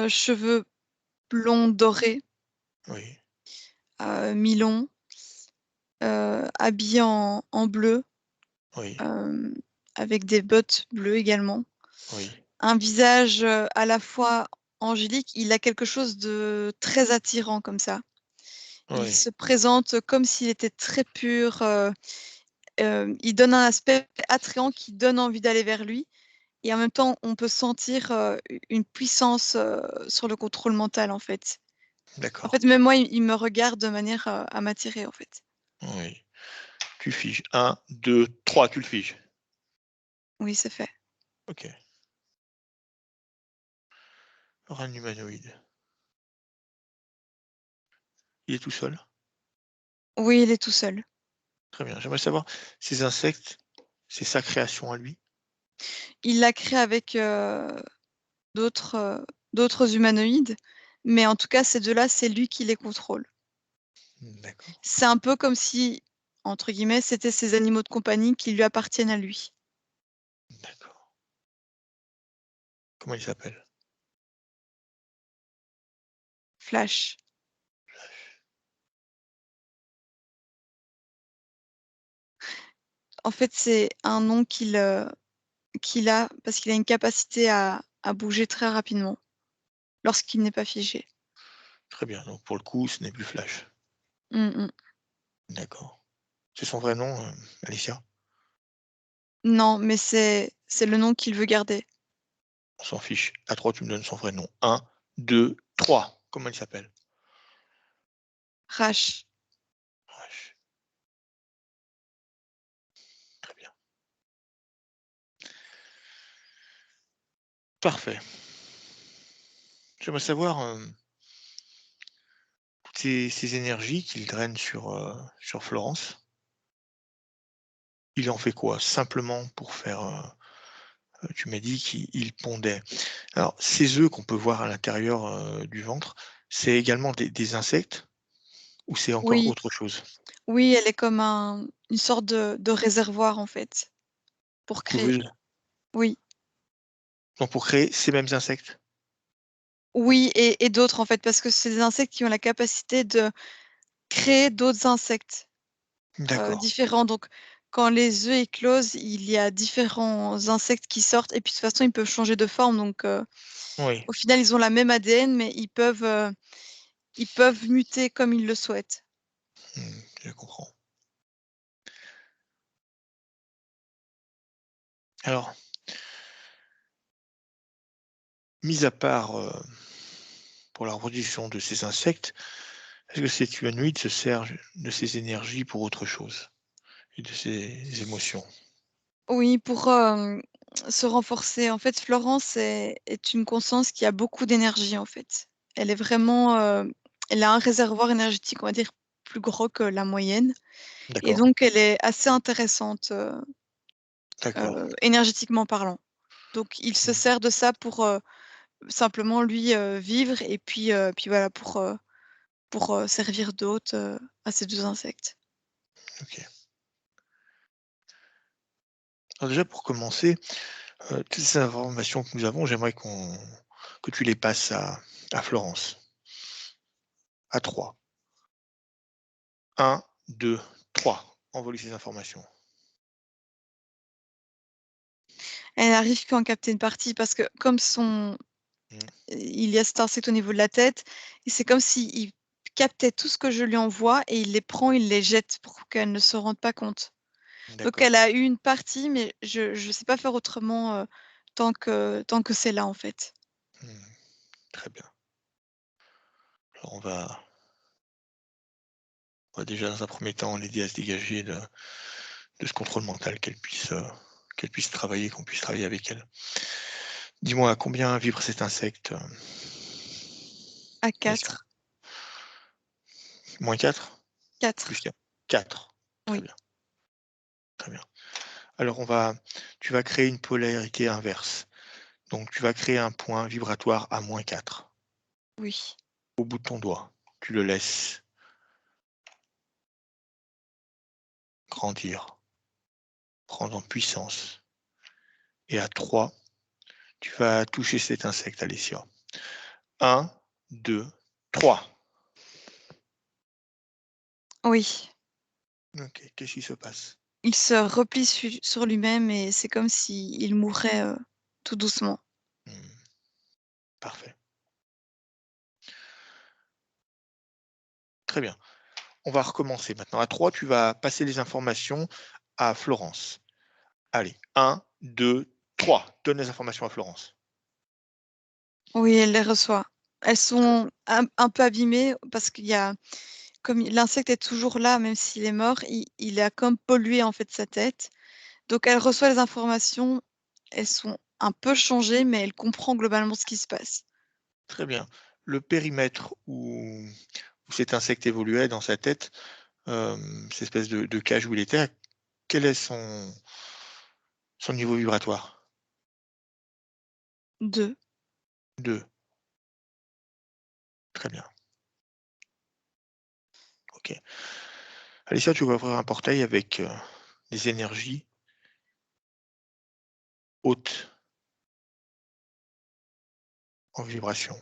cheveux blonds dorés, oui, mi-longs, habillé en bleu, oui, hem, avec des bottes bleues également. oui, Un visage, à la fois angélique, il a quelque chose de très attirant comme ça. Il oui. se présente comme s'il était très pur, il donne un aspect attrayant qui donne envie d'aller vers lui et en même temps, on peut sentir, une puissance, sur le contrôle mental, en fait. En D'accord. fait, même moi, il me regarde de manière, à m'attirer, en fait. Oui. Tu figes. 1, 2, 3, tu le figes. Oui, c'est fait. OK. Alors un humanoïde. Il est tout seul? Oui, il est tout seul. Très bien. J'aimerais savoir, ces insectes, c'est sa création à lui? Il l'a créé avec, d'autres, d'autres humanoïdes, mais en tout cas, ces 2 là, c'est lui qui les contrôle. D'accord, C'est un peu comme si, entre guillemets, «c'était ses animaux de compagnie qui lui appartiennent à lui». d'accord. Comment il s'appelle? Flash. En fait, c'est un nom qu'il a parce qu'il a une capacité à bouger très rapidement lorsqu'il n'est pas figé. Très bien, donc pour le coup, ce n'est plus Flash. Mmh mh. D'accord. C'est son vrai nom, Alicia? Non, mais c'est le nom qu'il veut garder. On s'en fiche. À 3, tu me donnes son vrai nom. 1, 2, 3. Comment il s'appelle? Rash. Wesh. Très bien. Parfait. J'aimerais savoir toutes ces énergies qu'il draine sur Florence. Il en fait quoi? Simplement pour faire, tu m'as dit qu'il pondait. Alors, ces œufs qu'on peut voir à l'intérieur du ventre, c'est également des insectes ou c'est encore Oui, autre chose? oui, elle est comme une sorte de réservoir en fait, pour créer. Couveuse? Oui, Donc pour créer ces mêmes insectes? oui, et d'autres en fait, parce que c'est des insectes qui ont la capacité de créer d'autres insectes D'accord. différents. Donc, quand les œufs éclosent, il y a différents insectes qui sortent, et puis de toute façon, ils peuvent changer de forme. Donc, Oui. au final, ils ont la même ADN, mais ils peuvent muter comme ils le souhaitent. Je comprends. Alors, mis à part, pour la reproduction de ces insectes, est-ce que cette humanoïde se sert de ces énergies pour autre chose et de ses émotions? Oui, pour se renforcer. En fait, Florence est une conscience qui a beaucoup d'énergie, en fait. Elle est vraiment, elle a un réservoir énergétique, on va dire, plus gros que la moyenne, et D'accord, donc elle est assez intéressante, d'accord. énergétiquement parlant. Donc il se Mmh, sert de ça pour, simplement lui, vivre, et puis voilà pour, servir d'hôte, à ces 2 insectes. OK. Alors déjà pour commencer, toutes ces informations que nous avons, j'aimerais que tu les passes à Florence, à 3. 1, 2, 3. Envoie-lui ces informations. Elle arrive qu'à en capter une partie, parce que comme son Mmh, il y a cet insecte au niveau de la tête, et c'est comme s'il captait tout ce que je lui envoie, et il les prend, il les jette pour qu'elle ne se rende pas compte. Donc d'accord. elle a eu une partie, mais je sais pas faire autrement, tant que c'est là, en fait. Mmh, très bien. Alors on va déjà dans un premier temps l'aider à se dégager de ce contrôle mental, qu'elle puisse travailler, qu'on puisse travailler avec elle. Dis-moi à combien vibre cet insecte? À Alicia? 4. -4? 4. Plus 4? 4. Très Oui, bien, très bien. Alors tu vas créer une polarité inverse. Donc tu vas créer un point vibratoire à -4 oui, au bout de ton doigt. Tu le laisses grandir, prendre en puissance et à 3, tu vas toucher cet insecte, Alicia. 1, 2, 3. oui. OK, qu'est-ce qui se passe? Il se replie sur lui-même, et c'est comme s'il mourait, tout doucement. Mmh, parfait. Très bien. On va recommencer maintenant. À 3, tu vas passer les informations à Florence. Allez, 1, 2, 3. Donne les informations à Florence. Oui, elle les reçoit. Elles Très sont un peu abîmées, parce qu'il y a comme l'insecte est toujours là, même s'il est mort, il a comme pollué, en fait, sa tête. Donc elle reçoit les informations, elles sont un peu changées, mais elle comprend globalement ce qui se passe. très bien. Le périmètre où cet insecte évoluait dans sa tête, cette espèce de cage où il était, quel est son niveau vibratoire? 2. 2. Très bien. OK. Alicia, tu vas ouvrir un portail avec, des énergies hautes en vibration.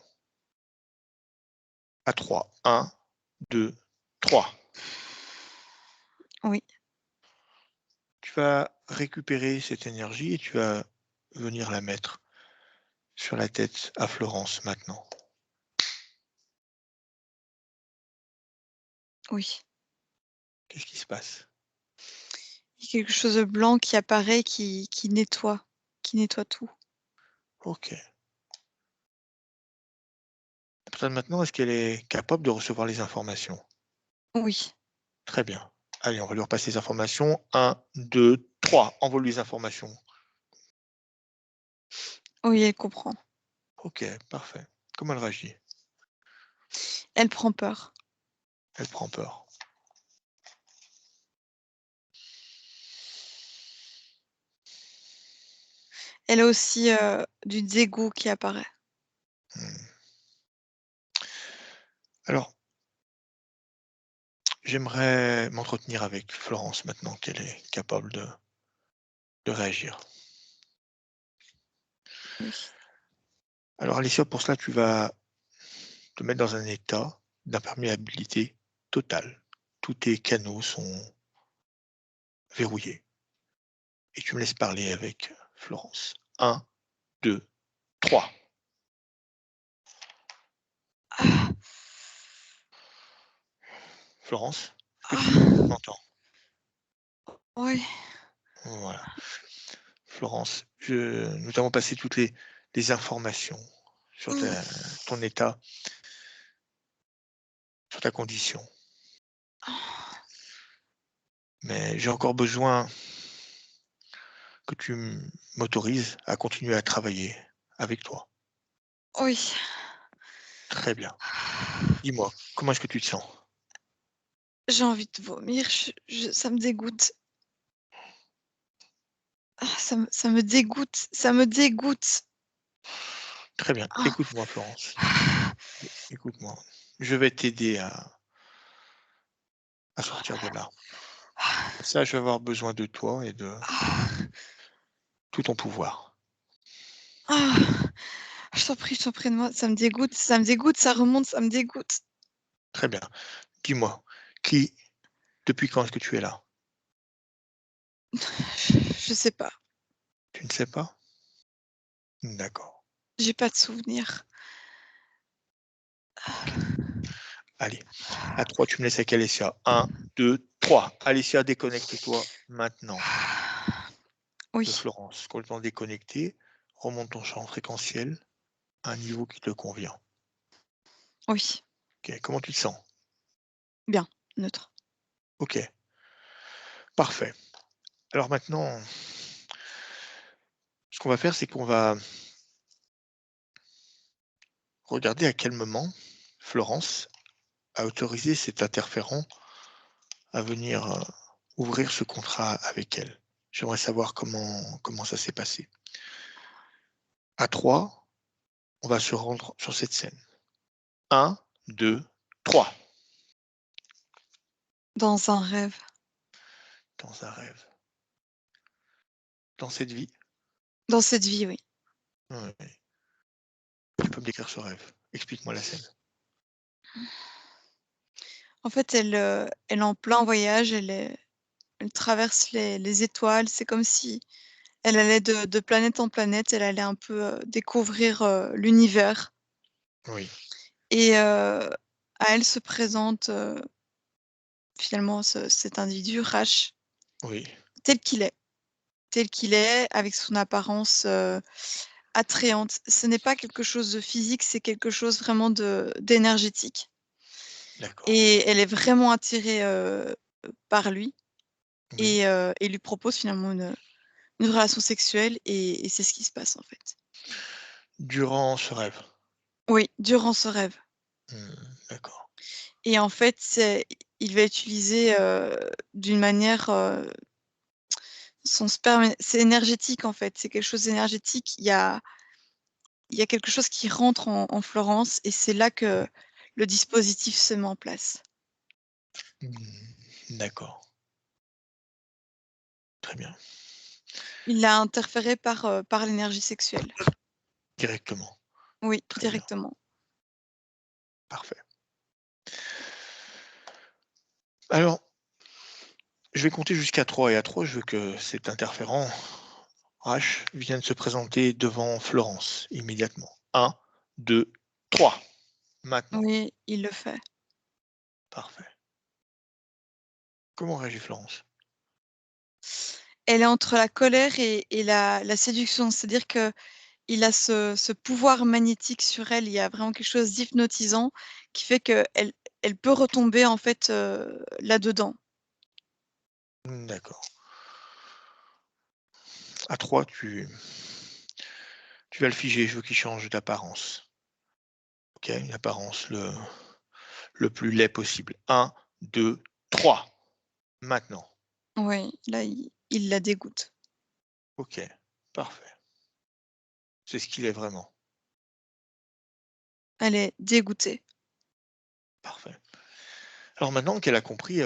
À 3. 1, 2, 3. Oui, Tu vas récupérer cette énergie et tu vas venir la mettre sur la tête à Florence maintenant. oui. Qu'est-ce qui se passe? Il y a quelque chose de blanc qui apparaît, qui nettoie tout. OK. À partir de maintenant, est-ce qu'elle est capable de recevoir les informations? Oui, Très bien. Allez, on va lui repasser les informations. 1, 2, 3. Envoie-lui les informations. oui, elle comprend. OK, parfait. Comment elle réagit? Elle prend peur. Elle prend peur. Elle a aussi, du dégoût qui apparaît. Mmh. Alors, j'aimerais m'entretenir avec Florence maintenant qu'elle est capable de réagir. Oui. Alors Alicia, pour cela, tu vas te mettre dans un état d'imperméabilité totale. Tous tes canaux sont verrouillés et tu me laisses parler avec Florence. 1, 2, 3. Ah! Florence, est-ce que tu Ah! m'entends? Ouais. Voilà. Florence, nous avons passé toutes les informations sur ton état, sur ta condition. Mais j'ai encore besoin que tu m'autorises à continuer à travailler avec toi. Oui. Très bien. Dis-moi, comment est-ce que tu te sens? J'ai envie de vomir, ça me dégoûte. Ça me dégoûte, ça me dégoûte. Très bien. Ah! Écoute-moi, Florence. Écoute-moi. Je vais t'aider à sortir de là. Pour ça, je vais avoir besoin de toi et de tout ton pouvoir. Ah! Je t'en prie de moi, ça me dégoûte, ça remonte, ça me dégoûte. Très bien. Dis-moi, qui, depuis quand est-ce que tu es là? Je sais pas, Tu ne sais pas? D'accord. j'ai pas de souvenir. OK. Allez, à 3, tu me laisses avec Alessia. 1, 2, 3. Alessia, déconnecte-toi maintenant de Oui, Florence. Complètement déconnectée. Remonte ton champ fréquentiel à un niveau qui te convient. oui, OK. Comment tu te sens? bien, neutre. OK. Parfait. Alors maintenant, ce qu'on va faire, c'est qu'on va regarder à quel moment Florence a autorisé cet interférent à venir, ouvrir ce contrat avec elle. J'aimerais savoir comment ça s'est passé. À 3, on va se rendre sur cette scène. 1, 2, 3. Dans un rêve. Dans un rêve. Dans cette vie? Dans cette vie, oui. Ouais. Tu peux me décrire ce rêve? Explique-moi la scène. En fait, elle est en plein voyage, elle traverse les étoiles. C'est comme si elle allait de planète en planète, elle allait un peu, découvrir, l'univers Oui, et à elle se présente, finalement cet individu Rash, oui, tel qu'il est. Tel qu'il est, avec son apparence, attrayante. Ce n'est pas quelque chose de physique, c'est quelque chose vraiment d'énergétique d'accord. et elle est vraiment attirée, par lui Oui. et lui propose finalement une relation sexuelle et c'est ce qui se passe, en fait. Durant ce rêve? Oui, durant ce rêve D'accord. et en fait, il va utiliser, d'une manière, son sperme c'est énergétique, en fait, c'est quelque chose d'énergétique. Il y a quelque chose qui rentre en Florence et c'est là que le dispositif se met en place. D'accord. Très bien. Il a interféré par l'énergie sexuelle. Directement. Oui, Très bien. directement. Parfait. Alors, je vais compter jusqu'à 3 et à 3, je veux que cet interférent H vienne se présenter devant Florence immédiatement. 1, 2, 3. Maintenant. Oui, il le fait. Parfait. Comment réagit Florence? Elle est entre la colère et la séduction. C'est-à-dire qu'il a ce pouvoir magnétique sur elle. Il y a vraiment quelque chose d'hypnotisant qui fait qu'elle peut retomber en fait, là-dedans. D'accord. À 3, tu vas le figer, je veux qu'il change d'apparence. OK, une apparence le plus laid possible. 1, 2, 3. Maintenant. Oui, là, il la dégoûte. OK, parfait. C'est ce qu'il est vraiment. Elle est dégoûtée. Parfait. Alors maintenant qu'elle a compris,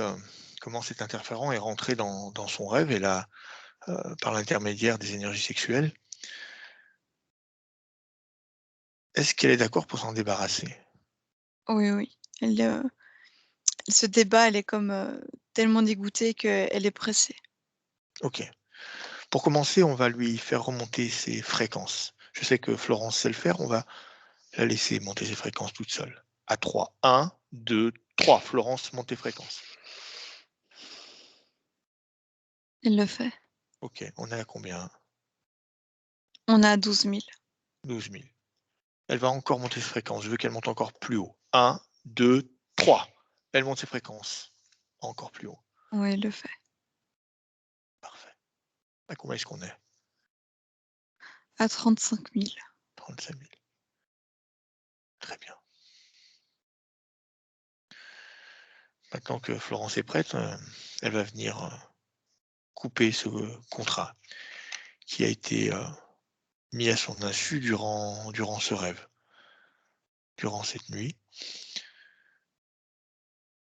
comment cet interférent est rentré dans son rêve et là, par l'intermédiaire des énergies sexuelles, est-ce qu'elle est d'accord pour s'en débarrasser? Oui, oui. Elle se débat, elle est comme, tellement dégoûtée qu'elle est pressée. OK. Pour commencer, on va lui faire remonter ses fréquences. Je sais que Florence sait le faire, on va la laisser monter ses fréquences toute seule. À 3, 1, 2, 3. Florence, monte tes fréquences. Elle le fait. OK, on est à combien? On a 12 000. 12 000. Elle va encore monter ses fréquences. Je veux qu'elle monte encore plus haut. 1, 2, 3. Elle monte ses fréquences. Encore plus haut. Oui, elle le fait. Parfait. À combien est-ce qu'on est? À 35 000. 35 000. Très bien. Maintenant que Florence est prête, elle va venir couper ce contrat qui a été mis à son insu durant ce rêve, durant cette nuit,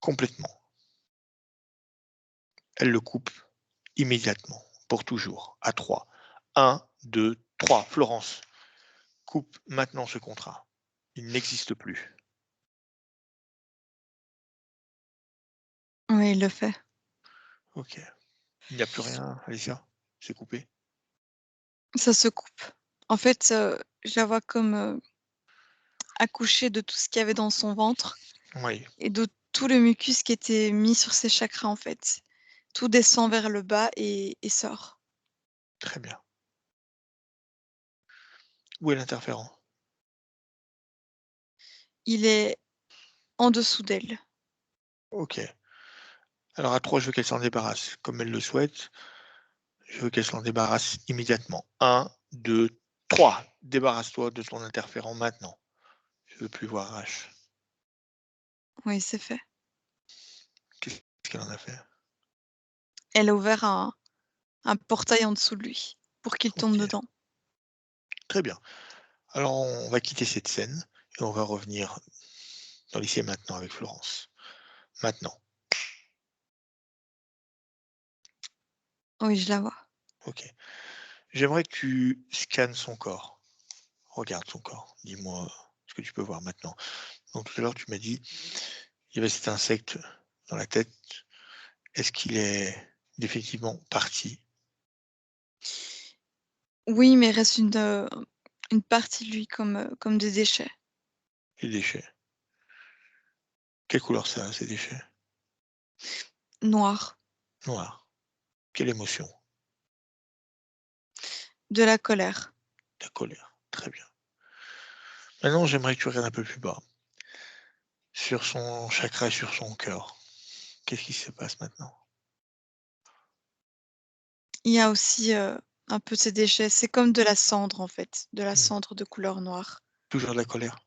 complètement. Elle le coupe immédiatement, pour toujours, à 3. 1, 2, 3. Florence, coupe maintenant ce contrat. Il n'existe plus. Oui, il le fait. OK. Il n'y a plus rien, Alicia? C'est coupé? Ça se coupe. En fait, je la vois comme, accoucher de tout ce qu'il y avait dans son ventre Oui, et de tout le mucus qui était mis sur ses chakras, en fait. Tout descend vers le bas et sort. très bien. Où est l'interférent? Il est en dessous d'elle. OK. Alors à 3, je veux qu'elle s'en débarrasse. Comme elle le souhaite, je veux qu'elle s'en débarrasse immédiatement. 1, 2, 3. Débarrasse-toi de ton interférent maintenant. Je veux plus voir H. Oui, c'est fait. Qu'est-ce qu'elle en a fait? Elle a ouvert un portail en dessous de lui pour qu'il tombe OK, dedans. très bien. Alors on va quitter cette scène et on va revenir dans l'ici et maintenant avec Florence. Maintenant, Oui, je la vois. OK. J'aimerais que tu scannes son corps. Regarde son corps. Dis-moi ce que tu peux voir maintenant. Donc tout à l'heure, tu m'as dit, il y avait cet insecte dans la tête. Est-ce qu'il est définitivement parti? Oui, mais il reste une partie de lui comme des déchets. Les déchets. Quelle couleur ça a, ces déchets? Noir. Noir. Quelle émotion? De la colère. La colère. Très bien. Maintenant, j'aimerais que tu regardes un peu plus bas, sur son chakra et sur son cœur. Qu'est-ce qui se passe maintenant? Il y a aussi, un peu de ces déchets. C'est comme de la cendre, en fait, de la Hmm. cendre de couleur noire. Toujours de la colère?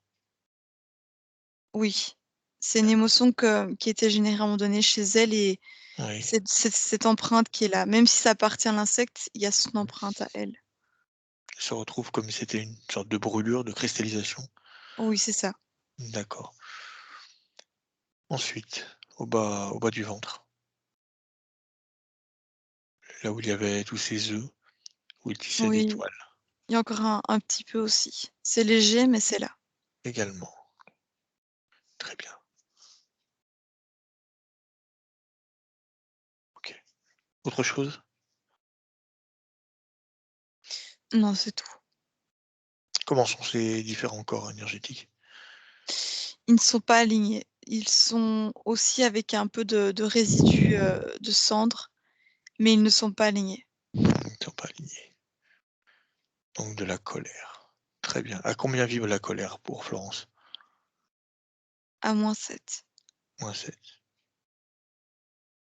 Oui, c'est une D'accord. émotion qui était générée à un moment donné chez elle et Oui. cette empreinte qui est là. Même si ça appartient à l'insecte, il y a son empreinte à elle. Elle se retrouve comme si c'était une sorte de brûlure, de cristallisation. Oui, c'est ça. D'accord. Ensuite, au bas du ventre, là où il y avait tous ces œufs, où il tissait des Oui, toiles il y a encore un petit peu aussi. C'est léger, mais c'est là. également. Très bien. OK. Autre chose? Non, c'est tout. Comment sont ces différents corps énergétiques? Ils ne sont pas alignés. Ils sont aussi avec un peu de résidus, de cendre. mais ils ne sont pas alignés. Ils ne sont pas alignés. Donc de la colère. Très bien. À combien vibre la colère pour Florence? À -7. -7.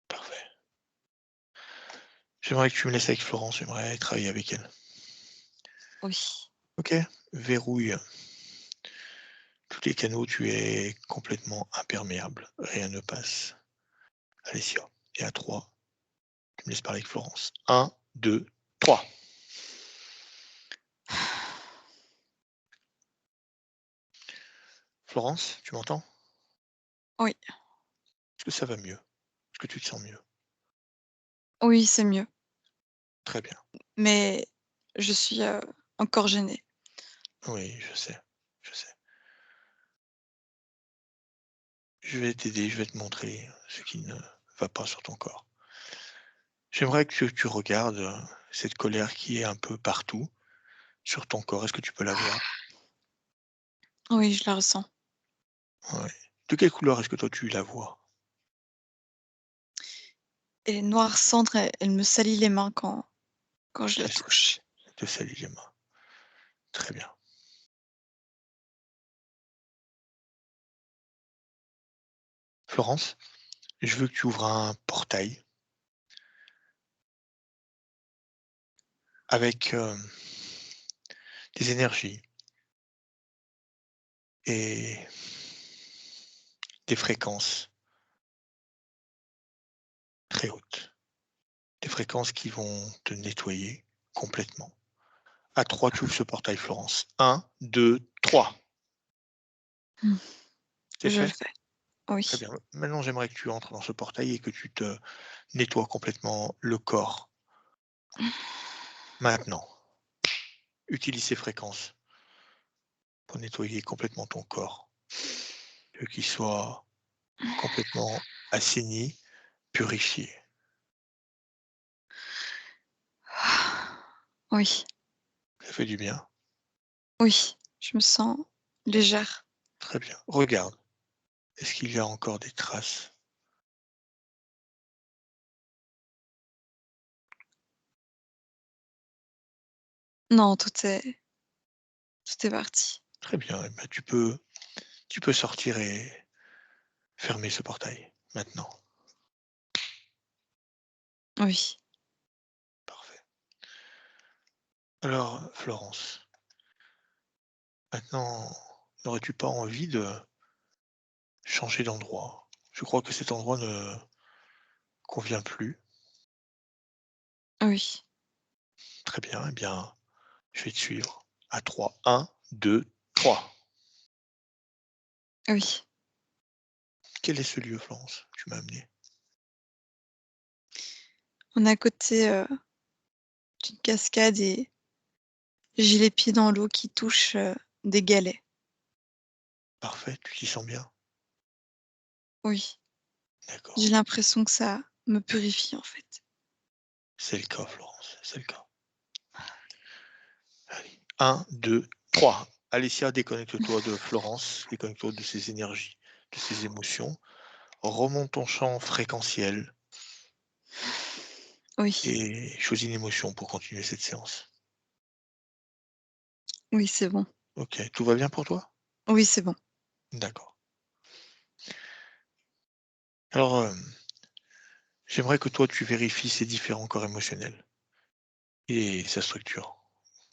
Parfait. J'aimerais que tu me laisses avec Florence, j'aimerais travailler avec elle. Oui. OK? Verrouille tous les canaux, tu es complètement imperméable, rien ne passe. Alessia. Et à 3, tu me laisses parler avec Florence. 1, 2, 3. Florence, tu m'entends? Oui. Est-ce que ça va mieux? Est-ce que tu te sens mieux? Oui, c'est mieux, Très bien. mais je suis, encore gênée. Oui, je sais, je sais. Je vais t'aider, je vais te montrer ce qui ne va pas sur ton corps. J'aimerais que tu regardes, cette colère qui est un peu partout sur ton corps. Est-ce que tu peux la voir? Oui, je la ressens. Ouais. De quelle couleur est-ce que toi tu la vois? Elle est noirâtre, elle me salit les mains quand je la Je sais, touche. elle te salit les mains. Très bien. Florence, je veux que tu ouvres un portail avec, des énergies et des fréquences très hautes. Des fréquences qui vont te nettoyer complètement. À 3, tu ouvres ce portail, Florence. 1, 2, 3. Mmh. C'est Je le fait? fais. Très Oui. bien. Maintenant, j'aimerais que tu entres dans ce portail et que tu te nettoies complètement le corps. Maintenant, utilise ces fréquences pour nettoyer complètement ton corps. Je veux qu'il soit complètement assaini, purifié. Oui, Ça fait du bien? oui, je me sens légère. Très bien. Regarde, est-ce qu'il y a encore des traces? Non, tout est parti. Très bien, eh ben, tu peux sortir et fermer ce portail, maintenant. Oui. Parfait. Alors, Florence, maintenant, n'aurais-tu pas envie de changer d'endroit? Je crois que cet endroit ne convient plus. Oui. Très bien, eh bien, je vais te suivre. À 3, 1, 2, 3. Oui. Quel est ce lieu, Florence, que tu m'as amené? On est à côté, d'une cascade et j'ai les pieds dans l'eau qui touchent, des galets. Parfait, tu t'y sens bien? Oui. J'ai D'accord. l'impression que ça me purifie, en fait. C'est le cas, Florence, c'est le cas. Allez, 1, 2, 3. Alessia, déconnecte-toi de Florence, déconnecte-toi de ses énergies, de ses émotions. Remonte ton champ fréquentiel Oui. et choisis une émotion pour continuer cette séance. Oui, c'est bon. OK, tout va bien pour toi? Oui, c'est bon. D'accord. Alors, j'aimerais que toi, tu vérifies ces différents corps émotionnels et sa structure,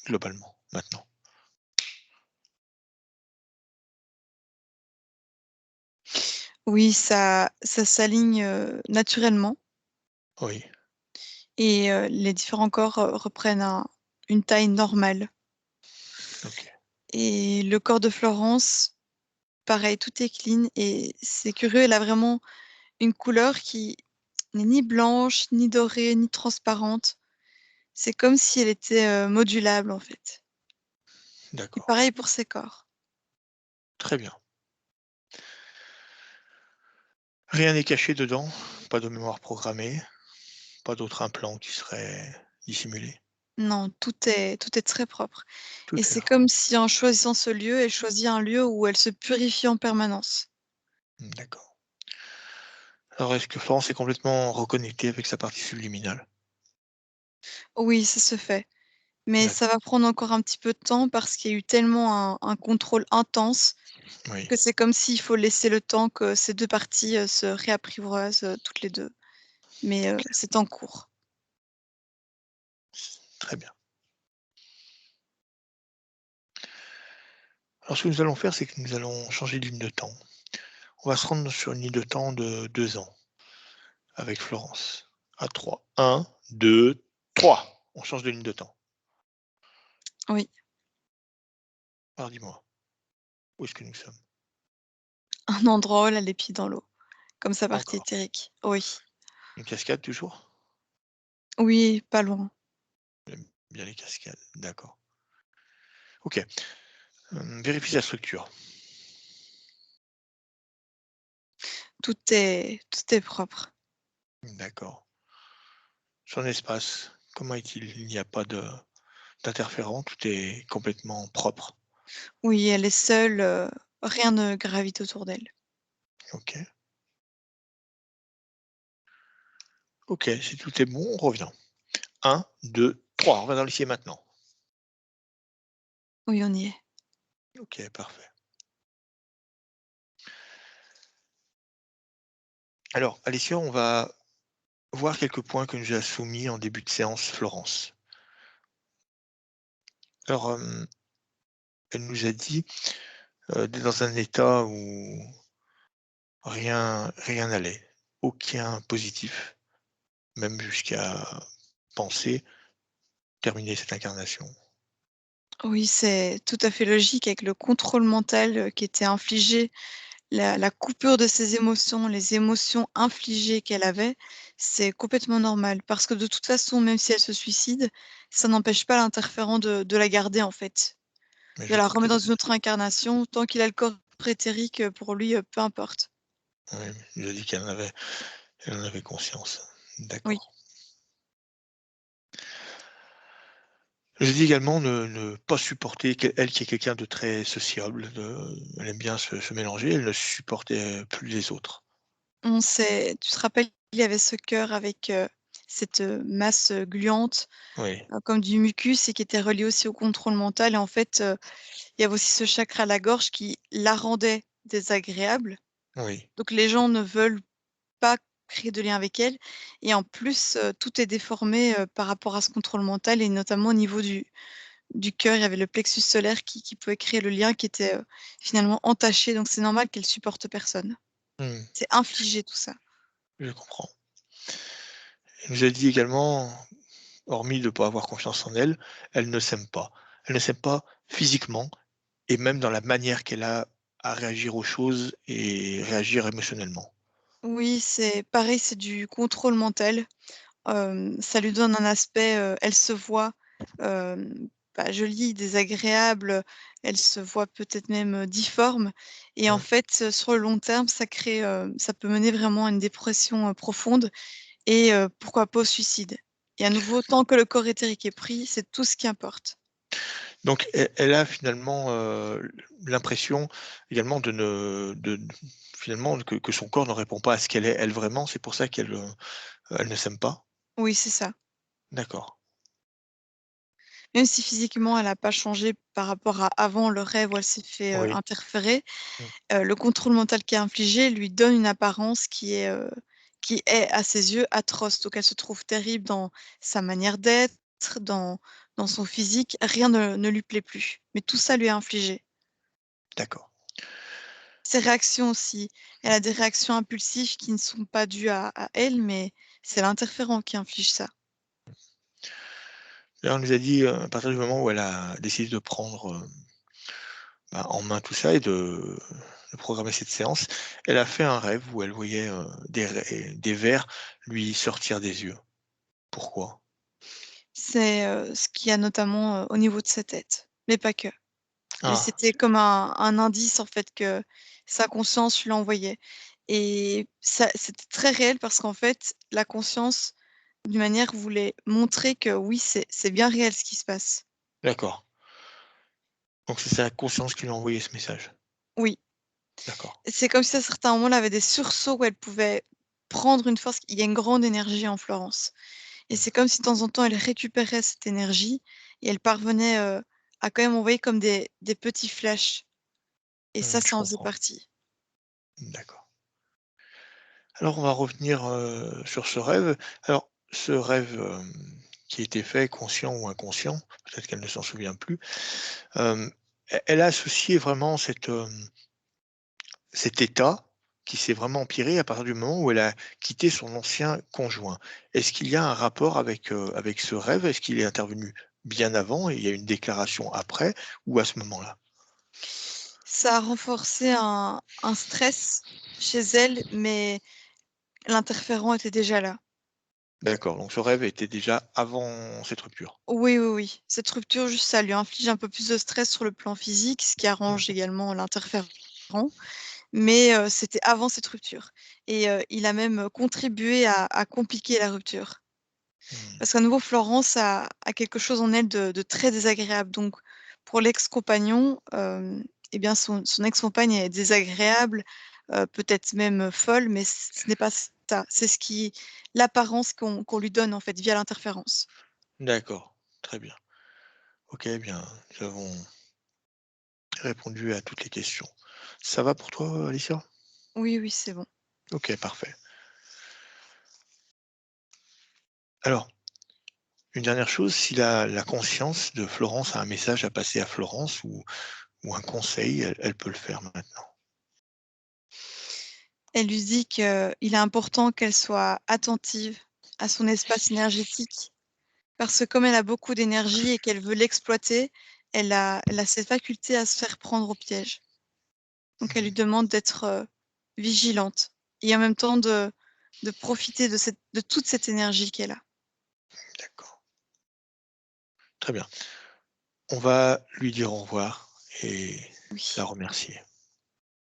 globalement, maintenant. Oui, ça s'aligne, naturellement Oui, et les différents corps, reprennent une taille normale OK, et le corps de Florence, pareil, tout est clean et c'est curieux, elle a vraiment une couleur qui n'est ni blanche, ni dorée, ni transparente. C'est comme si elle était, modulable, en fait et d'accord. pareil pour ses corps. Très bien. Rien n'est caché dedans, pas de mémoire programmée, pas d'autres implants qui seraient dissimulés. Non, tout est très propre Tout et est c'est là. comme si en choisissant ce lieu, elle choisit un lieu où elle se purifie en permanence. D'accord. Alors, est-ce que Florence est complètement reconnectée avec sa partie subliminale? Oui, ça se fait, mais ça D'accord, va prendre encore un petit peu de temps parce qu'il y a eu tellement un contrôle intense oui, que c'est comme s'il faut laisser le temps que ces 2 parties, se réapprivoisent, toutes les 2. Mais c'est en cours. très bien. Alors ce que nous allons faire, c'est que nous allons changer de ligne de temps. On va se rendre sur une ligne de temps de 2 ans avec Florence. À 3. 1, 2, 3. On change de ligne de temps. Oui, Alors dis-moi, où est-ce que nous sommes? un endroit où elle a les pieds dans l'eau, comme sa partie Encore. éthérique. Oui. Une cascade toujours? Oui, pas loin. J'aime bien les cascades, d'accord. OK. Vérifie la structure. Tout est propre. D'accord. Son espace, comment est-il? Il n'y a pas d'interférent, tout est complètement propre. Oui, elle est seule, rien ne gravite autour d'elle. OK. OK, si tout est bon, on revient. 1, 2, 3. On va dans l'ici et maintenant. Oui, on y est. OK, parfait. Alors, Alicia, on va voir quelques points que nous a soumis en début de séance Florence. Alors, elle nous a dit, d'être dans un état où rien n'allait, aucun positif, même jusqu'à penser terminer cette incarnation. Oui, c'est tout à fait logique avec le contrôle mental, qui était infligé, la coupure de ses émotions, les émotions infligées qu'elle avait, c'est complètement normal. Parce que de toute façon, même si elle se suicide, ça n'empêche pas l'interférent de la garder, en fait. Mais De je la crois tout remettre dans à une autre incarnation, tant qu'il a le corps éthérique, pour lui, peu importe. fait. Oui, il a dit elle en avait conscience. Oui. D'accord. Je dis également ne pas supporter elle qui est quelqu'un de très sociable, elle aime bien se mélanger, elle ne supportait plus les autres. On s'est Tu te rappelles, il y avait ce cœur avec, cette, masse, gluante, Oui, comme du mucus et qui était relié aussi au contrôle mental et en fait, il y avait aussi ce chakra à la gorge qui la rendait désagréable. oui, Donc les gens ne veulent pas créer de lien avec elle et en plus, tout est déformé, par rapport à ce contrôle mental et notamment au niveau du cœur. Il y avait le plexus solaire qui pouvait créer le lien qui était, finalement entaché donc c'est normal qu'elle supporte personne. mmh, C'est infligé tout ça. je comprends. Elle nous a dit également, hormis de ne pas avoir confiance en elle, elle ne s'aime pas. Elle ne s'aime pas physiquement et même dans la manière qu'elle a à réagir aux choses et réagir émotionnellement. Oui, c'est pareil, c'est du contrôle mental. Ça lui donne un aspect, elle se voit, jolie, désagréable, elle se voit peut-être même, difforme et en Mmh. fait, sur le long terme, ça peut mener vraiment à une dépression, profonde et pourquoi pas au suicide et à nouveau, tant que le corps éthérique est pris, c'est tout ce qui importe. Donc elle a finalement, l'impression également finalement que son corps ne répond pas à ce qu'elle est elle vraiment, c'est pour ça elle ne s'aime pas? Oui, c'est ça. D'accord. Même si physiquement elle a pas changé par rapport à avant le rêve où elle s'est fait, Oui. interférer, Mmh. le contrôle mental qui est infligé lui donne une apparence qui est à ses yeux atroce. Donc elle se trouve terrible dans sa manière d'être, dans son physique, rien ne lui plaît plus. Mais tout ça lui est infligé. D'accord. Ses réactions aussi, elle a des réactions impulsives qui ne sont pas dues à elle, mais c'est l'interférent qui inflige ça. Là, on nous a dit, à partir du moment où elle a décidé de prendre, en main tout ça et de programmer cette séance, elle a fait un rêve où elle voyait, des vers lui sortir des yeux. Pourquoi? C'est, ce qu'il y a notamment, au niveau de sa tête, mais pas que. Mais Ah, c'était comme un indice en fait que sa conscience lui envoyait et ça c'était très réel parce qu'en fait, la conscience, d'une manière, voulait montrer que oui, c'est bien réel ce qui se passe. d'accord. Donc c'est sa conscience qui lui a envoyé ce message. Oui, D'accord. c'est comme si à certains moments, elle avait des sursauts où elle pouvait prendre une force. Il y a une grande énergie en Florence Et c'est comme si de temps en temps, elle récupérait cette énergie et elle parvenait, à quand même envoyer comme des petits flashs et ça Je en faisait comprends. partie. D'accord. Alors on va revenir, sur ce rêve. Alors ce rêve, qui a été fait, conscient ou inconscient, peut-être qu'elle ne s'en souvient plus, elle a associé vraiment cet état qui s'est vraiment empiré à partir du moment où elle a quitté son ancien conjoint. Est-ce qu'il y a un rapport avec ce rêve? Est-ce qu'il est intervenu bien avant et il y a une déclaration après ou à ce moment-là? Ça a renforcé un stress chez elle, mais l'interférent était déjà là. D'accord, donc ce rêve était déjà avant cette rupture? Oui, oui, oui. Cette rupture, juste, ça lui inflige un peu plus de stress sur le plan physique, ce qui arrange Mmh. également l'interférent, mais c'était avant cette rupture et il a même, contribué à compliquer la rupture. Mmh. Parce qu'à nouveau, Florence a quelque chose en elle de très désagréable. Donc pour l'ex-compagnon, et bien son ex-compagne est désagréable, peut-être même folle, mais ce n'est pas ça. C'est l'apparence qu'on lui donne en fait via l'interférence. D'accord, très bien. OK, bien, nous avons répondu à toutes les questions. Ça va pour toi, Alicia? Oui, oui, c'est bon. OK, parfait. Alors, une dernière chose, si la conscience de Florence a un message à passer à Florence ou un conseil, elle peut le faire maintenant. Elle lui dit qu'il est important qu'elle soit attentive à son espace énergétique parce que comme elle a beaucoup d'énergie et qu'elle veut l'exploiter, elle a cette faculté à se faire prendre au piège. Donc elle lui Mmh. demande d'être, vigilante et en même temps de profiter de toute cette énergie qu'elle a. D'accord, très bien. On va lui dire au revoir et la Oui, remercier.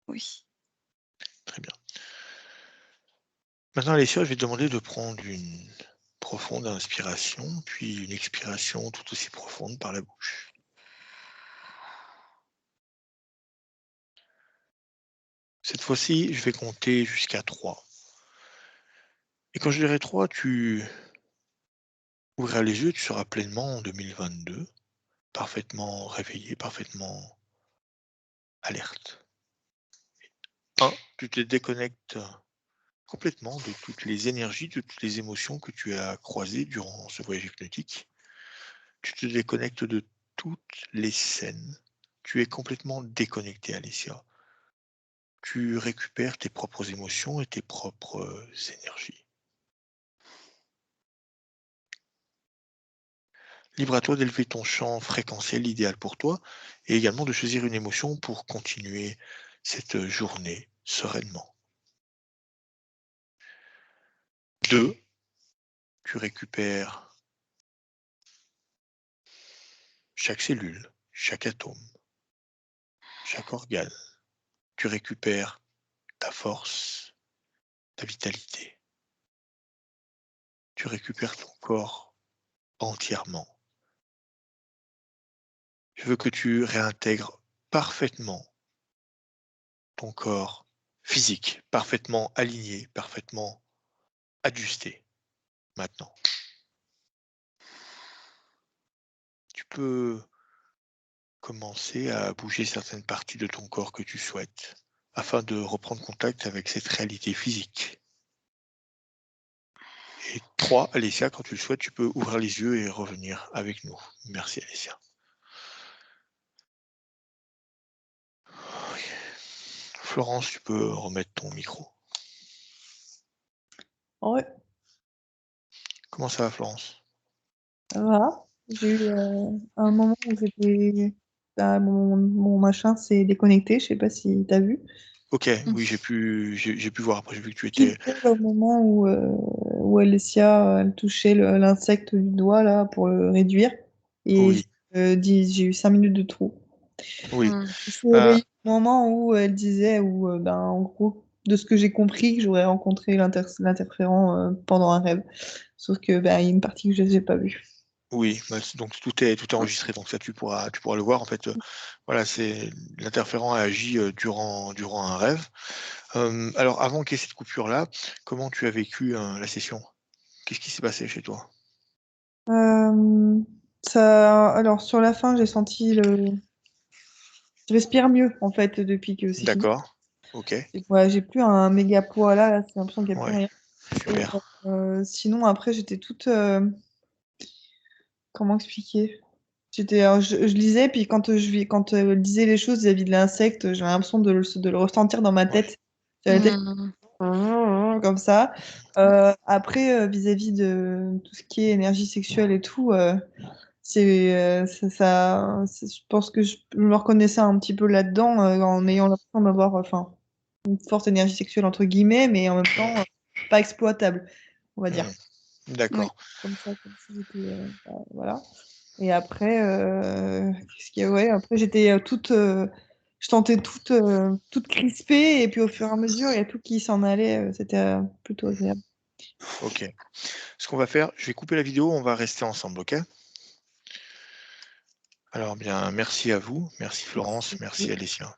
oui. Très bien. Maintenant, Alicia, je vais te demander de prendre une profonde inspiration, puis une expiration tout aussi profonde par la bouche. Cette fois-ci, je vais compter jusqu'à 3. Et quand je dirai 3, tu ouvriras les yeux, tu seras pleinement en 2022, parfaitement réveillé, parfaitement alerte. 1, tu te déconnectes complètement de toutes les énergies, de toutes les émotions que tu as croisées durant ce voyage hypnotique. Tu te déconnectes de toutes les scènes. Tu es complètement déconnecté, Alicia. Tu récupères tes propres émotions et tes propres énergies. Libre à toi d'élever ton champ fréquentiel idéal pour toi et également de choisir une émotion pour continuer cette journée sereinement. 2, tu récupères chaque cellule, chaque atome, chaque organe. Tu récupères ta force, ta vitalité. Tu récupères ton corps entièrement. Je veux que tu réintègres parfaitement ton corps physique, parfaitement aligné, parfaitement ajusté maintenant. Tu peux commencer à bouger certaines parties de ton corps que tu souhaites afin de reprendre contact avec cette réalité physique. Et 3, Alessia, quand tu le souhaites, tu peux ouvrir les yeux et revenir avec nous. Merci, Alessia. Ok. Florence, tu peux remettre ton micro. Ouais, Comment ça va, Florence? ça va. J'ai eu un moment où j'étais. Mon machin s'est déconnecté, je sais pas si t'as vu. Ok, Mmh. oui, j'ai pu voir après, j'ai vu que tu Pile étais. poil au moment où Alessia elle touchait l'insecte du doigt là pour le réduire. Et Oui, j'ai eu 5 minutes de trou. oui. Mmh. Je me suis réveillée Bah, au moment où elle disait, ben, en gros, de ce que j'ai compris, que j'aurais rencontré l'interférent pendant un rêve. Sauf que ben, il y a une partie que je n'ai pas vue. oui, bah, donc tout est enregistré, donc ça tu pourras le voir en fait, voilà, c'est l'interférent a agi, durant un rêve. Alors avant qu'il y ait cette coupure-là, comment tu as vécu, la session? Qu'est-ce qui s'est passé chez toi? Alors sur la fin, j'ai senti je respire mieux en fait depuis que c'est fini. D'accord. OK. Ouais, j'ai plus un méga poids là, c'est l'impression qu'il n'y a plus Ouais. rien. Et, Super. sinon après j'étais toute comment expliquer? Je lisais, puis quand je lisais les choses vis-à-vis de l'insecte, j'avais l'impression de le ressentir dans ma Ouais. tête. J'avais la tête comme ça. Après, vis-à-vis de tout ce qui est énergie sexuelle et tout, je pense que je me reconnaissais un petit peu là-dedans, en ayant l'impression d'avoir, enfin, une forte énergie sexuelle entre guillemets, mais en même temps, pas exploitable, on va dire. Oui. D'accord. Comme ça, comme si j'étais, voilà. Et après, qu'est-ce qu'il y a? Ouais, après j'étais je tentais toute crispée, et puis au fur et à mesure, il y a tout qui s'en allait. C'était plutôt agréable. OK. Ce qu'on va faire, je vais couper la vidéo, on va rester ensemble, OK? Alors bien, merci à vous, merci Florence, merci Merci. Alessia.